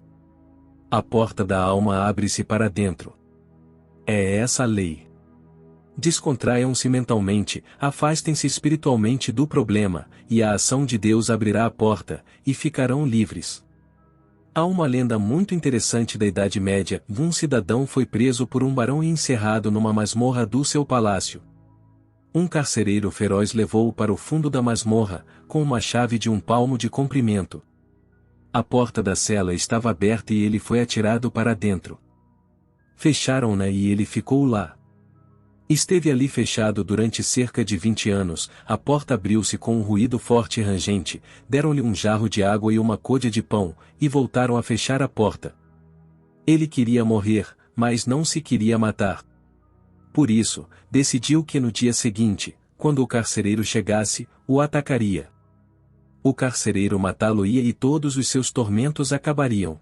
Speaker 1: A porta da alma abre-se para dentro. É essa a lei. Descontraiam-se mentalmente, afastem-se espiritualmente do problema, e a ação de Deus abrirá a porta, e ficarão livres. Há uma lenda muito interessante da Idade Média. Um cidadão foi preso por um barão e encerrado numa masmorra do seu palácio. Um carcereiro feroz levou-o para o fundo da masmorra, com uma chave de 1 palmo de comprimento. A porta da cela estava aberta e ele foi atirado para dentro. Fecharam-na e ele ficou lá. Esteve ali fechado durante cerca de 20 anos, a porta abriu-se com um ruído forte e rangente, deram-lhe um jarro de água e uma côdea de pão, e voltaram a fechar a porta. Ele queria morrer, mas não se queria matar. Por isso, decidiu que no dia seguinte, quando o carcereiro chegasse, o atacaria. O carcereiro matá-lo-ia e todos os seus tormentos acabariam.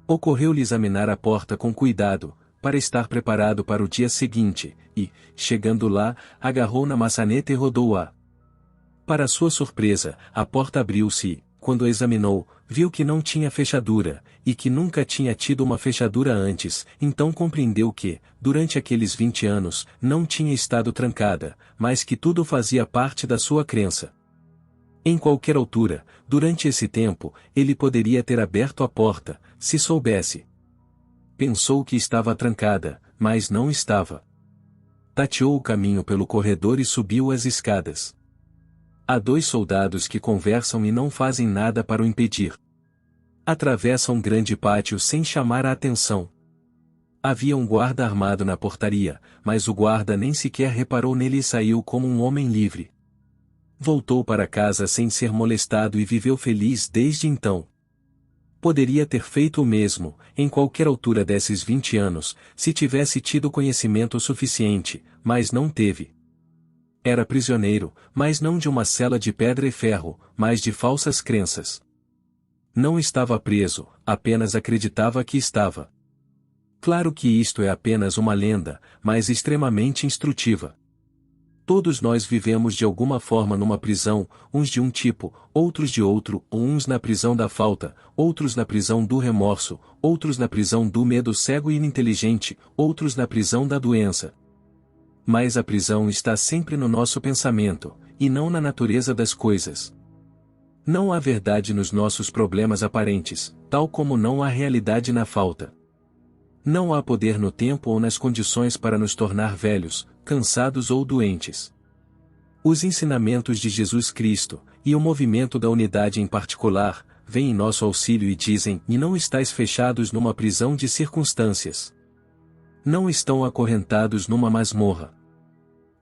Speaker 1: Ocorreu-lhe examinar a porta com cuidado, para estar preparado para o dia seguinte, e, chegando lá, agarrou na maçaneta e rodou-a. Para sua surpresa, a porta abriu-se e, quando a examinou, viu que não tinha fechadura, e que nunca tinha tido uma fechadura antes, então compreendeu que, durante aqueles 20 anos, não tinha estado trancada, mas que tudo fazia parte da sua crença. Em qualquer altura, durante esse tempo, ele poderia ter aberto a porta, se soubesse. Pensou que estava trancada, mas não estava. Tateou o caminho pelo corredor e subiu as escadas. Há 2 soldados que conversam e não fazem nada para o impedir. Atravessam um grande pátio sem chamar a atenção. Havia um guarda armado na portaria, mas o guarda nem sequer reparou nele e saiu como um homem livre. Voltou para casa sem ser molestado e viveu feliz desde então. Poderia ter feito o mesmo, em qualquer altura desses 20 anos, se tivesse tido conhecimento suficiente, mas não teve. Era prisioneiro, mas não de uma cela de pedra e ferro, mas de falsas crenças. Não estava preso, apenas acreditava que estava. Claro que isto é apenas uma lenda, mas extremamente instrutiva. Todos nós vivemos de alguma forma numa prisão, uns de um tipo, outros de outro, uns na prisão da falta, outros na prisão do remorso, outros na prisão do medo cego e ininteligente, outros na prisão da doença. Mas a prisão está sempre no nosso pensamento, e não na natureza das coisas. Não há verdade nos nossos problemas aparentes, tal como não há realidade na falta. Não há poder no tempo ou nas condições para nos tornar velhos, cansados ou doentes. Os ensinamentos de Jesus Cristo, e o movimento da unidade em particular, vêm em nosso auxílio e dizem: e não estáis fechados numa prisão de circunstâncias. Não estão acorrentados numa masmorra.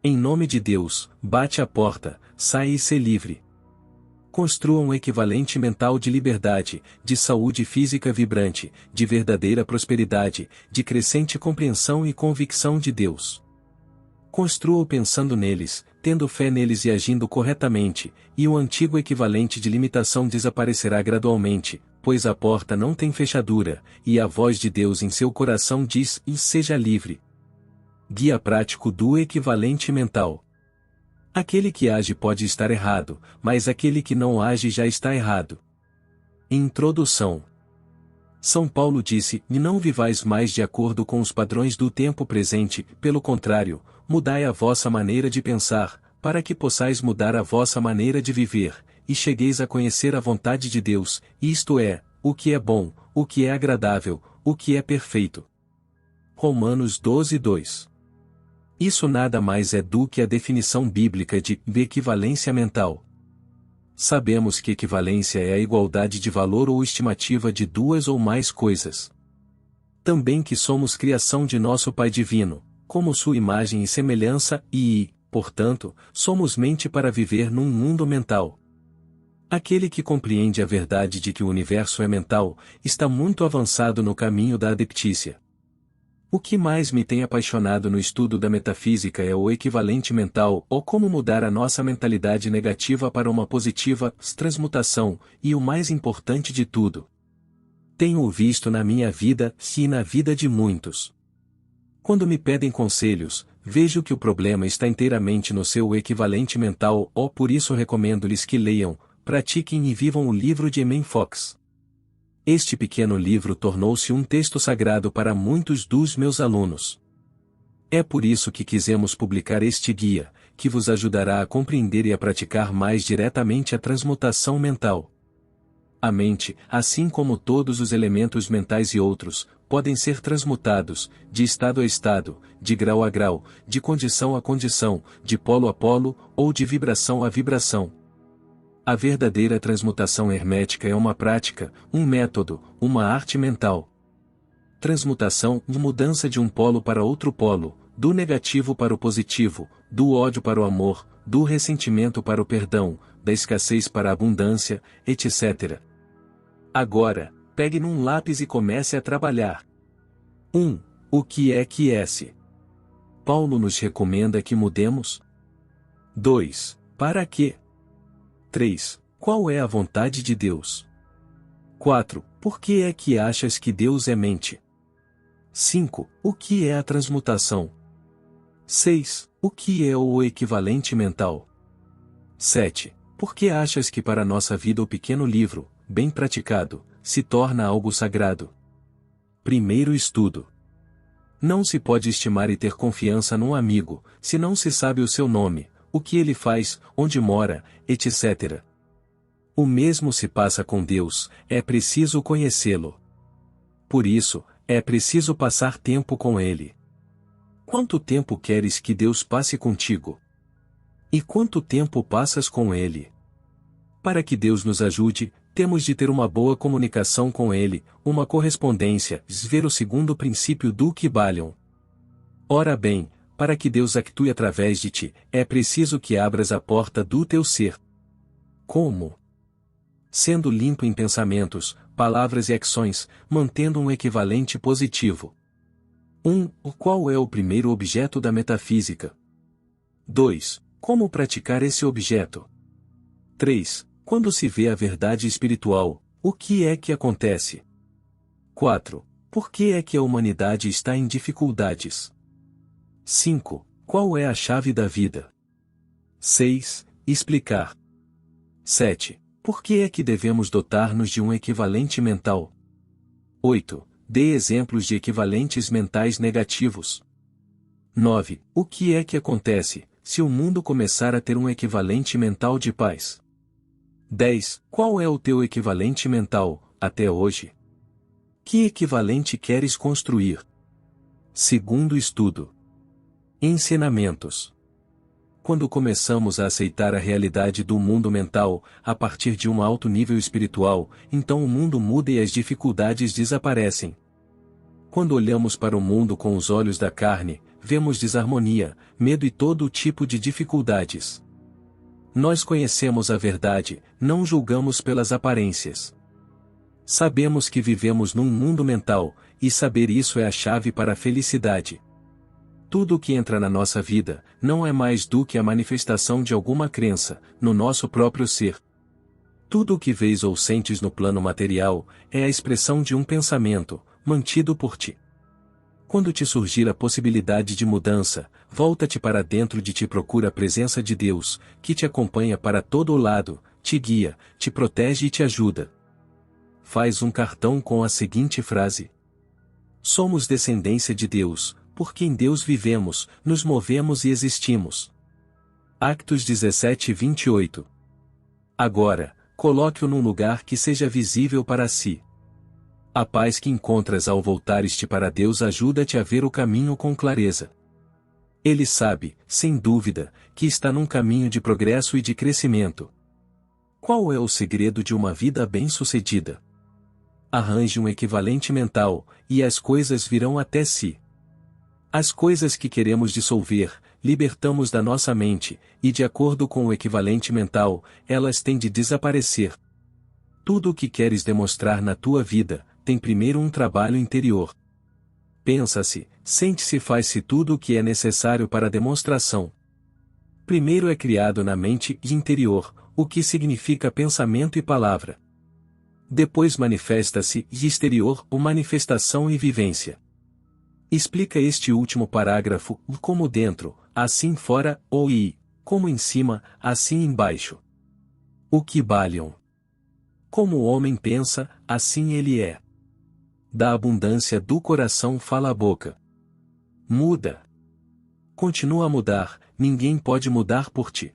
Speaker 1: Em nome de Deus, bate a porta, sai e sê livre. Construa um equivalente mental de liberdade, de saúde física vibrante, de verdadeira prosperidade, de crescente compreensão e convicção de Deus. Construa-o pensando neles, tendo fé neles e agindo corretamente, e o antigo equivalente de limitação desaparecerá gradualmente, pois a porta não tem fechadura, e a voz de Deus em seu coração diz: e seja livre. Guia prático do equivalente mental. Aquele que age pode estar errado, mas aquele que não age já está errado. Introdução. São Paulo disse: e não vivais mais de acordo com os padrões do tempo presente, pelo contrário, mudai a vossa maneira de pensar, para que possais mudar a vossa maneira de viver, e chegueis a conhecer a vontade de Deus, isto é, o que é bom, o que é agradável, o que é perfeito. Romanos 12:2. Isso nada mais é do que a definição bíblica de equivalência mental. Sabemos que equivalência é a igualdade de valor ou estimativa de 2 ou mais coisas. Também que somos criação de nosso Pai Divino, como sua imagem e semelhança, e, portanto, somos mente para viver num mundo mental. Aquele que compreende a verdade de que o universo é mental, está muito avançado no caminho da adeptícia. O que mais me tem apaixonado no estudo da metafísica é o equivalente mental, ou como mudar a nossa mentalidade negativa para uma positiva, transmutação, e o mais importante de tudo. Tenho-o visto na minha vida, e na vida de muitos. Quando me pedem conselhos, vejo que o problema está inteiramente no seu equivalente mental, ou por isso recomendo-lhes que leiam, pratiquem e vivam o livro de Emin Fox. Este pequeno livro tornou-se um texto sagrado para muitos dos meus alunos. É por isso que quisemos publicar este guia, que vos ajudará a compreender e a praticar mais diretamente a transmutação mental. A mente, assim como todos os elementos mentais e outros, podem ser transmutados, de estado a estado, de grau a grau, de condição a condição, de polo a polo, ou de vibração a vibração. A verdadeira transmutação hermética é uma prática, um método, uma arte mental. Transmutação, mudança de um polo para outro polo, do negativo para o positivo, do ódio para o amor, do ressentimento para o perdão, da escassez para a abundância, etc. Agora, pegue num lápis e comece a trabalhar. 1. O que é QS? Paulo nos recomenda que mudemos? 2. Para quê? 3. Qual é a vontade de Deus? 4. Por que é que achas que Deus é mente? 5. O que é a transmutação? 6. O que é o equivalente mental? 7. Por que achas que para nossa vida o pequeno livro, bem praticado, se torna algo sagrado? Primeiro estudo. Não se pode estimar e ter confiança num amigo, se não se sabe o seu nome, o que ele faz, onde mora, etc. O mesmo se passa com Deus, é preciso conhecê-lo. Por isso, é preciso passar tempo com Ele. Quanto tempo queres que Deus passe contigo? E quanto tempo passas com Ele? Para que Deus nos ajude, temos de ter uma boa comunicação com Ele, uma correspondência, ver o segundo princípio do Kybalion. Ora bem, para que Deus actue através de ti, é preciso que abras a porta do teu ser. Como? Sendo limpo em pensamentos, palavras e ações, mantendo um equivalente positivo. 1. Qual é o primeiro objeto da metafísica? 2. Como praticar esse objeto? 3. Quando se vê a verdade espiritual, o que é que acontece? 4. Por que é que a humanidade está em dificuldades? 5. Qual é a chave da vida? 6. Explicar. 7. Por que é que devemos dotar-nos de um equivalente mental? 8. Dê exemplos de equivalentes mentais negativos. 9. O que é que acontece, se o mundo começar a ter um equivalente mental de paz? 10. Qual é o teu equivalente mental, até hoje? Que equivalente queres construir? Segundo estudo. Ensinamentos. Quando começamos a aceitar a realidade do mundo mental, a partir de um alto nível espiritual, então o mundo muda e as dificuldades desaparecem. Quando olhamos para o mundo com os olhos da carne, vemos desarmonia, medo e todo tipo de dificuldades. Nós conhecemos a verdade, não julgamos pelas aparências. Sabemos que vivemos num mundo mental, e saber isso é a chave para a felicidade. Tudo o que entra na nossa vida, não é mais do que a manifestação de alguma crença, no nosso próprio ser. Tudo o que vês ou sentes no plano material, é a expressão de um pensamento, mantido por ti. Quando te surgir a possibilidade de mudança, volta-te para dentro de ti e procura a presença de Deus, que te acompanha para todo o lado, te guia, te protege e te ajuda. Faz um cartão com a seguinte frase: somos descendência de Deus, porque em Deus vivemos, nos movemos e existimos. Actos 17:28. Agora, coloque-o num lugar que seja visível para si. A paz que encontras ao voltares-te para Deus ajuda-te a ver o caminho com clareza. Ele sabe, sem dúvida, que está num caminho de progresso e de crescimento. Qual é o segredo de uma vida bem-sucedida? Arranje um equivalente mental, e as coisas virão até si. As coisas que queremos dissolver, libertamos da nossa mente, e de acordo com o equivalente mental, elas têm de desaparecer. Tudo o que queres demonstrar na tua vida, tem primeiro um trabalho interior. Pensa-se, sente-se e faz-se tudo o que é necessário para a demonstração. Primeiro é criado na mente interior, o que significa pensamento e palavra. Depois manifesta-se exterior, ou manifestação e vivência. Explica este último parágrafo, como dentro, assim fora, ou e, como em cima, assim embaixo. O Kybalion. Como o homem pensa, assim ele é. Da abundância do coração fala a boca. Muda. continua a mudar, ninguém pode mudar por ti.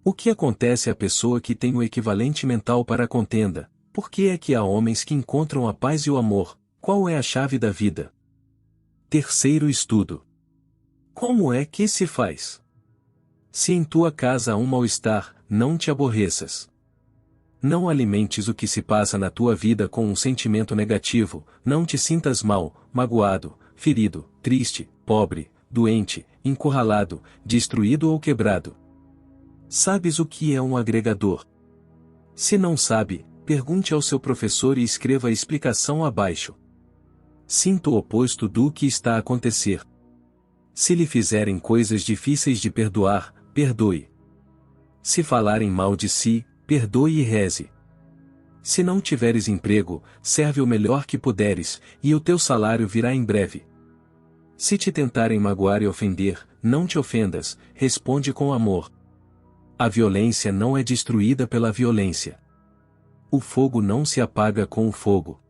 Speaker 1: O que acontece à pessoa que tem o equivalente mental para a contenda? Por que é que há homens que encontram a paz e o amor? Qual é a chave da vida? Terceiro estudo. Como é que se faz? Se em tua casa há um mal-estar, não te aborreças. Não alimentes o que se passa na tua vida com um sentimento negativo, não te sintas mal, magoado, ferido, triste, pobre, doente, encurralado, destruído ou quebrado. Sabes o que é um agregador? Se não sabe, pergunte ao seu professor e escreva a explicação abaixo. Sinta o oposto do que está a acontecer. Se lhe fizerem coisas difíceis de perdoar, perdoe. Se falarem mal de si, perdoe e reze. Se não tiveres emprego, serve o melhor que puderes, e o teu salário virá em breve. Se te tentarem magoar e ofender, não te ofendas, responde com amor. A violência não é destruída pela violência. O fogo não se apaga com o fogo.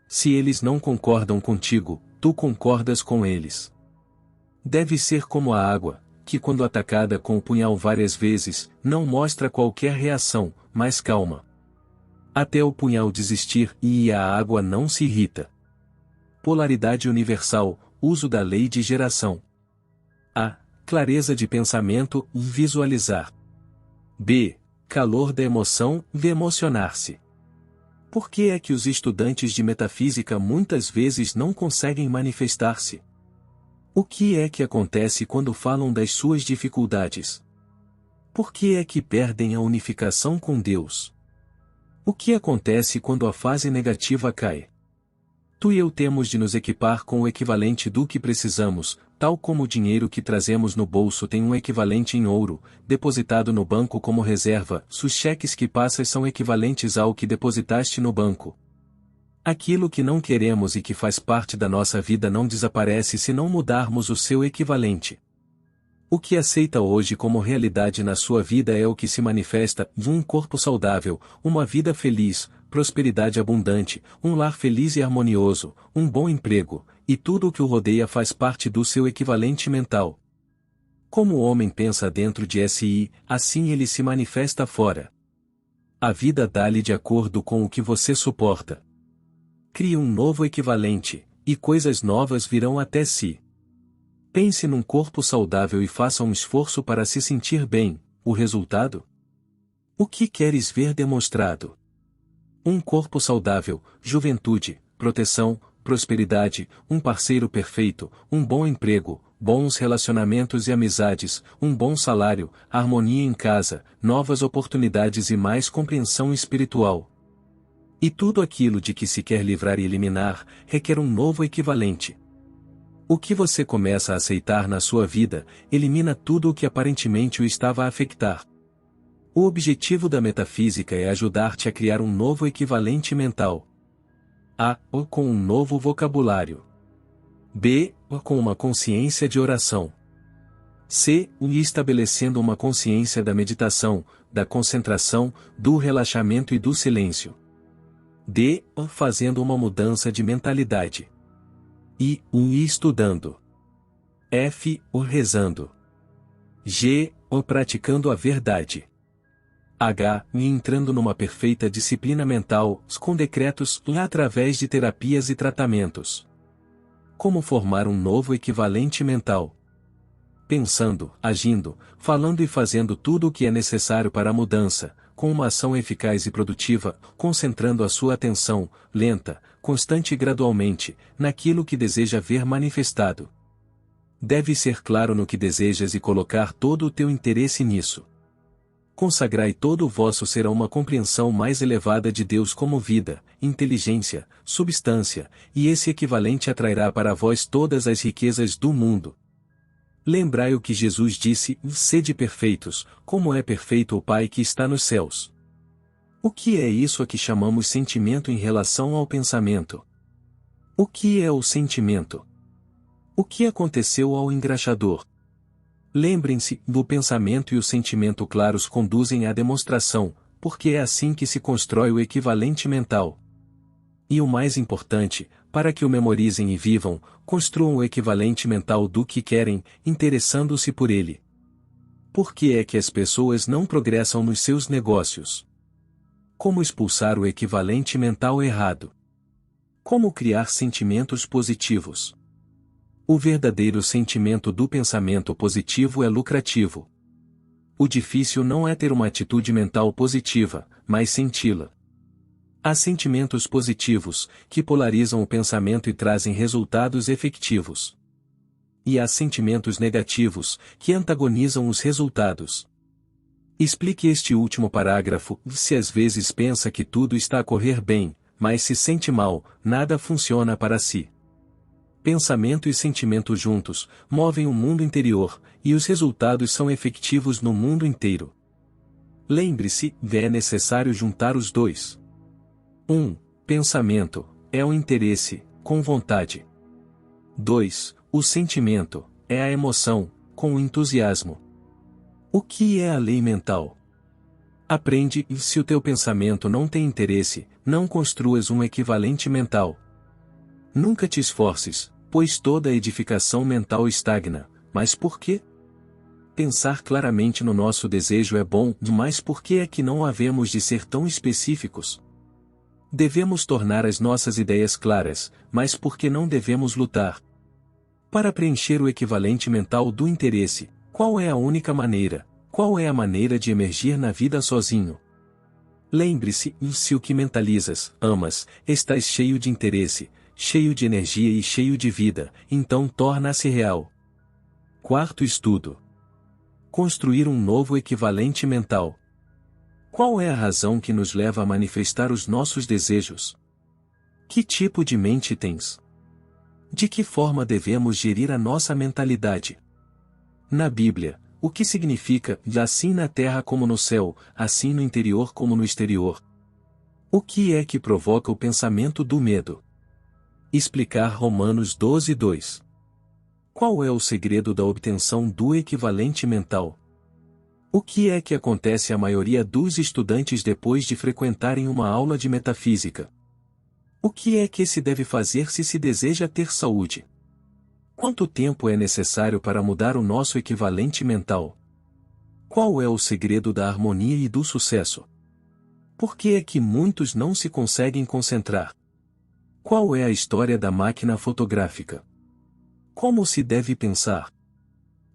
Speaker 1: Se eles não concordam contigo, tu concordas com eles. Deve ser como a água, que quando atacada com o punhal várias vezes, não mostra qualquer reação, mas calma. Até o punhal desistir e a água não se irrita. Polaridade universal, uso da lei de geração. A. Clareza de pensamento, visualizar. B. Calor da emoção, emocionar-se. Por que é que os estudantes de metafísica muitas vezes não conseguem manifestar-se? O que é que acontece quando falam das suas dificuldades? Por que é que perdem a unificação com Deus? O que acontece quando a fase negativa cai? Tu e eu temos de nos equipar com o equivalente do que precisamos, tal como o dinheiro que trazemos no bolso tem um equivalente em ouro, depositado no banco como reserva, os cheques que passas são equivalentes ao que depositaste no banco. Aquilo que não queremos e que faz parte da nossa vida não desaparece se não mudarmos o seu equivalente. O que aceita hoje como realidade na sua vida é o que se manifesta em um corpo saudável, uma vida feliz, prosperidade abundante, um lar feliz e harmonioso, um bom emprego, e tudo o que o rodeia faz parte do seu equivalente mental. Como o homem pensa dentro de si, assim ele se manifesta fora. A vida dá-lhe de acordo com o que você suporta. Crie um novo equivalente, e coisas novas virão até si. Pense num corpo saudável e faça um esforço para se sentir bem. O resultado? O que queres ver demonstrado? Um corpo saudável, juventude, proteção, prosperidade, um parceiro perfeito, um bom emprego, bons relacionamentos e amizades, um bom salário, harmonia em casa, novas oportunidades e mais compreensão espiritual. E tudo aquilo de que se quer livrar e eliminar, requer um novo equivalente. O que você começa a aceitar na sua vida, elimina tudo o que aparentemente o estava a afetar. O objetivo da metafísica é ajudar-te a criar um novo equivalente mental. A. Com um novo vocabulário. B. Com uma consciência de oração. C. Estabelecendo uma consciência da meditação, da concentração, do relaxamento e do silêncio. D. Fazendo uma mudança de mentalidade. I. Estudando. F. Rezando. G. Praticando a verdade. H. Entrando numa perfeita disciplina mental, com decretos, através de terapias e tratamentos. Como formar um novo equivalente mental? Pensando, agindo, falando e fazendo tudo o que é necessário para a mudança, com uma ação eficaz e produtiva, concentrando a sua atenção, lenta, constante e gradualmente, naquilo que deseja ver manifestado. Deve ser claro no que desejas e colocar todo o teu interesse nisso. Consagrai todo o vosso ser a uma compreensão mais elevada de Deus como vida, inteligência, substância, e esse equivalente atrairá para vós todas as riquezas do mundo. Lembrai o que Jesus disse: sede perfeitos, como é perfeito o Pai que está nos céus. O que é isso a que chamamos sentimento em relação ao pensamento? O que é o sentimento? O que aconteceu ao engraxador? Lembrem-se, do pensamento e o sentimento claros conduzem à demonstração, porque é assim que se constrói o equivalente mental. E o mais importante, para que o memorizem e vivam, construam o equivalente mental do que querem, interessando-se por ele. Por que é que as pessoas não progressam nos seus negócios? Como expulsar o equivalente mental errado? Como criar sentimentos positivos? O verdadeiro sentimento do pensamento positivo é lucrativo. O difícil não é ter uma atitude mental positiva, mas senti-la. Há sentimentos positivos, que polarizam o pensamento e trazem resultados efetivos. E há sentimentos negativos, que antagonizam os resultados. Explique este último parágrafo. Se às vezes pensa que tudo está a correr bem, mas se sente mal, nada funciona para si. Pensamento e sentimento juntos, movem o mundo interior, e os resultados são efetivos no mundo inteiro. Lembre-se, é necessário juntar os dois. 1. Pensamento, é o interesse, com vontade. 2. O sentimento, é a emoção, com entusiasmo. O que é a lei mental? Aprende, e se o teu pensamento não tem interesse, não construas um equivalente mental. Nunca te esforces, pois toda edificação mental estagna, mas por quê? Pensar claramente no nosso desejo é bom, mas por que é que não havemos de ser tão específicos? Devemos tornar as nossas ideias claras, mas por que não devemos lutar? Para preencher o equivalente mental do interesse, qual é a única maneira? Qual é a maneira de emergir na vida sozinho? Lembre-se, se o que mentalizas, amas, estás cheio de interesse, cheio de energia e cheio de vida, então torna-se real. Quarto estudo. Construir um novo equivalente mental. Qual é a razão que nos leva a manifestar os nossos desejos? Que tipo de mente tens? De que forma devemos gerir a nossa mentalidade? Na Bíblia, o que significa, assim na terra como no céu, assim no interior como no exterior? O que é que provoca o pensamento do medo? Explicar Romanos 12:2. Qual é o segredo da obtenção do equivalente mental? O que é que acontece à maioria dos estudantes depois de frequentarem uma aula de metafísica? O que é que se deve fazer se deseja ter saúde? Quanto tempo é necessário para mudar o nosso equivalente mental? Qual é o segredo da harmonia e do sucesso? Por que é que muitos não se conseguem concentrar? Qual é a história da máquina fotográfica? Como se deve pensar?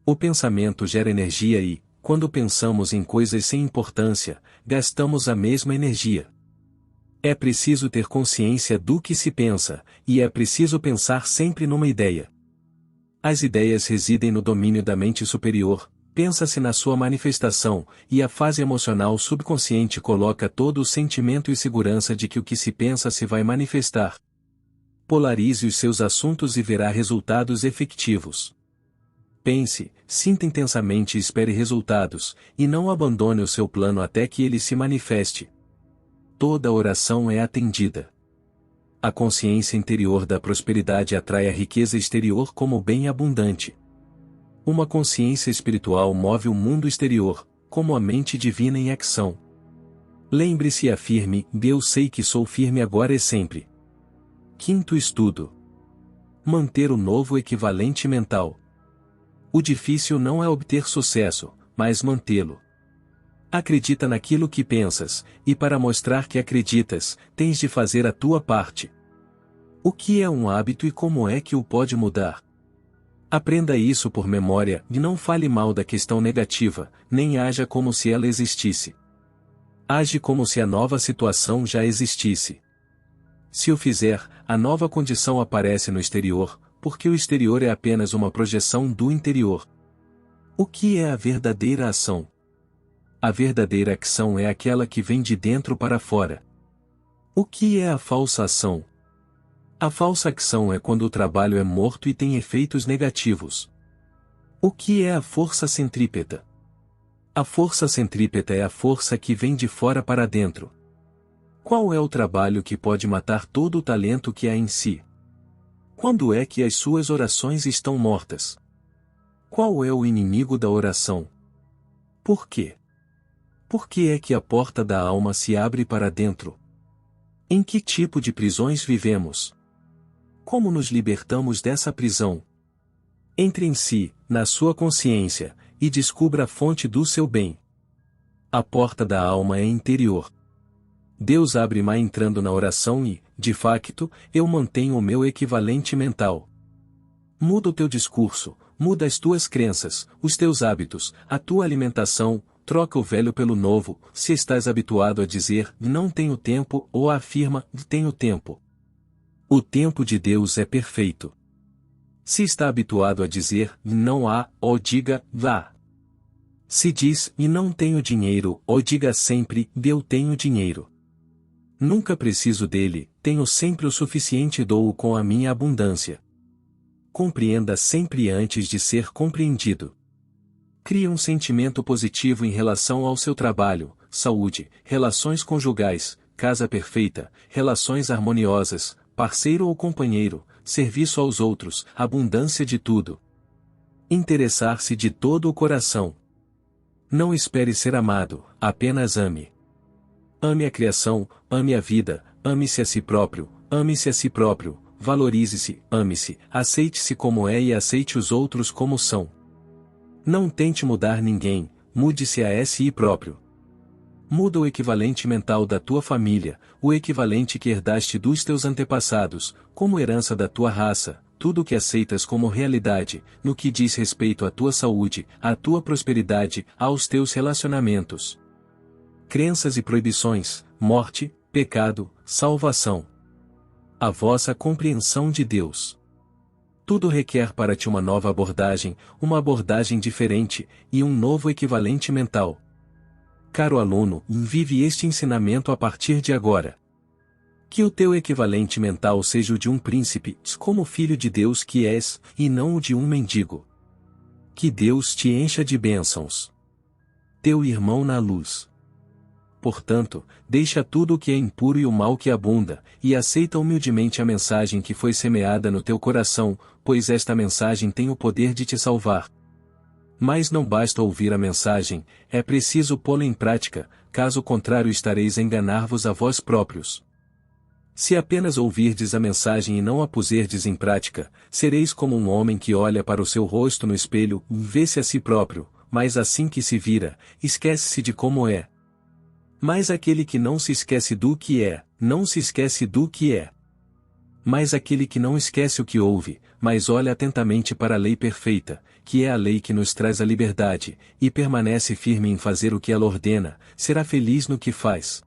Speaker 1: O pensamento gera energia e, quando pensamos em coisas sem importância, gastamos a mesma energia. É preciso ter consciência do que se pensa, e é preciso pensar sempre numa ideia. As ideias residem no domínio da mente superior, pensa-se na sua manifestação, e a fase emocional subconsciente coloca todo o sentimento e segurança de que o que se pensa se vai manifestar. Polarize os seus assuntos e verá resultados efetivos. Pense, sinta intensamente e espere resultados, e não abandone o seu plano até que ele se manifeste. Toda oração é atendida. A consciência interior da prosperidade atrai a riqueza exterior como bem abundante. Uma consciência espiritual move o mundo exterior, como a mente divina em ação. Lembre-se e afirme, eu sei que sou firme agora e sempre. Quinto estudo. Manter o novo equivalente mental. O difícil não é obter sucesso, mas mantê-lo. Acredita naquilo que pensas, e para mostrar que acreditas, tens de fazer a tua parte. O que é um hábito e como é que o pode mudar? Aprenda isso por memória e não fale mal da questão negativa, nem haja como se ela existisse. Age como se a nova situação já existisse. Se o fizer, a nova condição aparece no exterior, porque o exterior é apenas uma projeção do interior. O que é a verdadeira ação? A verdadeira ação é aquela que vem de dentro para fora. O que é a falsa ação? A falsa ação é quando o trabalho é morto e tem efeitos negativos. O que é a força centrípeta? A força centrípeta é a força que vem de fora para dentro. Qual é o trabalho que pode matar todo o talento que há em si? Quando é que as suas orações estão mortas? Qual é o inimigo da oração? Por quê? Por que é que a porta da alma se abre para dentro? Em que tipo de prisões vivemos? Como nos libertamos dessa prisão? Entre em si, na sua consciência, e descubra a fonte do seu bem. A porta da alma é interior. Deus abre-me entrando na oração e, de facto, eu mantenho o meu equivalente mental. Muda o teu discurso, muda as tuas crenças, os teus hábitos, a tua alimentação, troca o velho pelo novo, se estás habituado a dizer, não tenho tempo, ou afirma, tenho tempo. O tempo de Deus é perfeito. Se está habituado a dizer, não há, ou diga, vá. Se diz, e não tenho dinheiro, ou diga sempre, eu tenho dinheiro. Nunca preciso dele, tenho sempre o suficiente e dou-o com a minha abundância. Compreenda sempre antes de ser compreendido. Crie um sentimento positivo em relação ao seu trabalho, saúde, relações conjugais, casa perfeita, relações harmoniosas, parceiro ou companheiro, serviço aos outros, abundância de tudo. Interessar-se de todo o coração. Não espere ser amado, apenas ame. Ame a criação, ame a vida, ame-se a si próprio, ame-se a si próprio, valorize-se, ame-se, aceite-se como é e aceite os outros como são. Não tente mudar ninguém, mude-se a si próprio. Muda o equivalente mental da tua família, o equivalente que herdaste dos teus antepassados, como herança da tua raça, tudo o que aceitas como realidade, no que diz respeito à tua saúde, à tua prosperidade, aos teus relacionamentos. Crenças e proibições, morte, pecado, salvação. A vossa compreensão de Deus. Tudo requer para ti uma nova abordagem, uma abordagem diferente, e um novo equivalente mental. Caro aluno, vive este ensinamento a partir de agora. Que o teu equivalente mental seja o de um príncipe, como filho de Deus que és, e não o de um mendigo. Que Deus te encha de bênçãos. Teu irmão na luz. Portanto, deixa tudo o que é impuro e o mal que abunda, e aceita humildemente a mensagem que foi semeada no teu coração, pois esta mensagem tem o poder de te salvar. Mas não basta ouvir a mensagem, é preciso pô-la em prática, caso contrário estareis a enganar-vos a vós próprios. Se apenas ouvirdes a mensagem e não a puserdes em prática, sereis como um homem que olha para o seu rosto no espelho, vê-se a si próprio, mas assim que se vira, esquece-se de como é. Mas aquele que não se esquece do que é, não se esquece do que é. Mas aquele que não esquece o que ouve, mas olha atentamente para a lei perfeita, que é a lei que nos traz a liberdade, e permanece firme em fazer o que ela ordena, será feliz no que faz.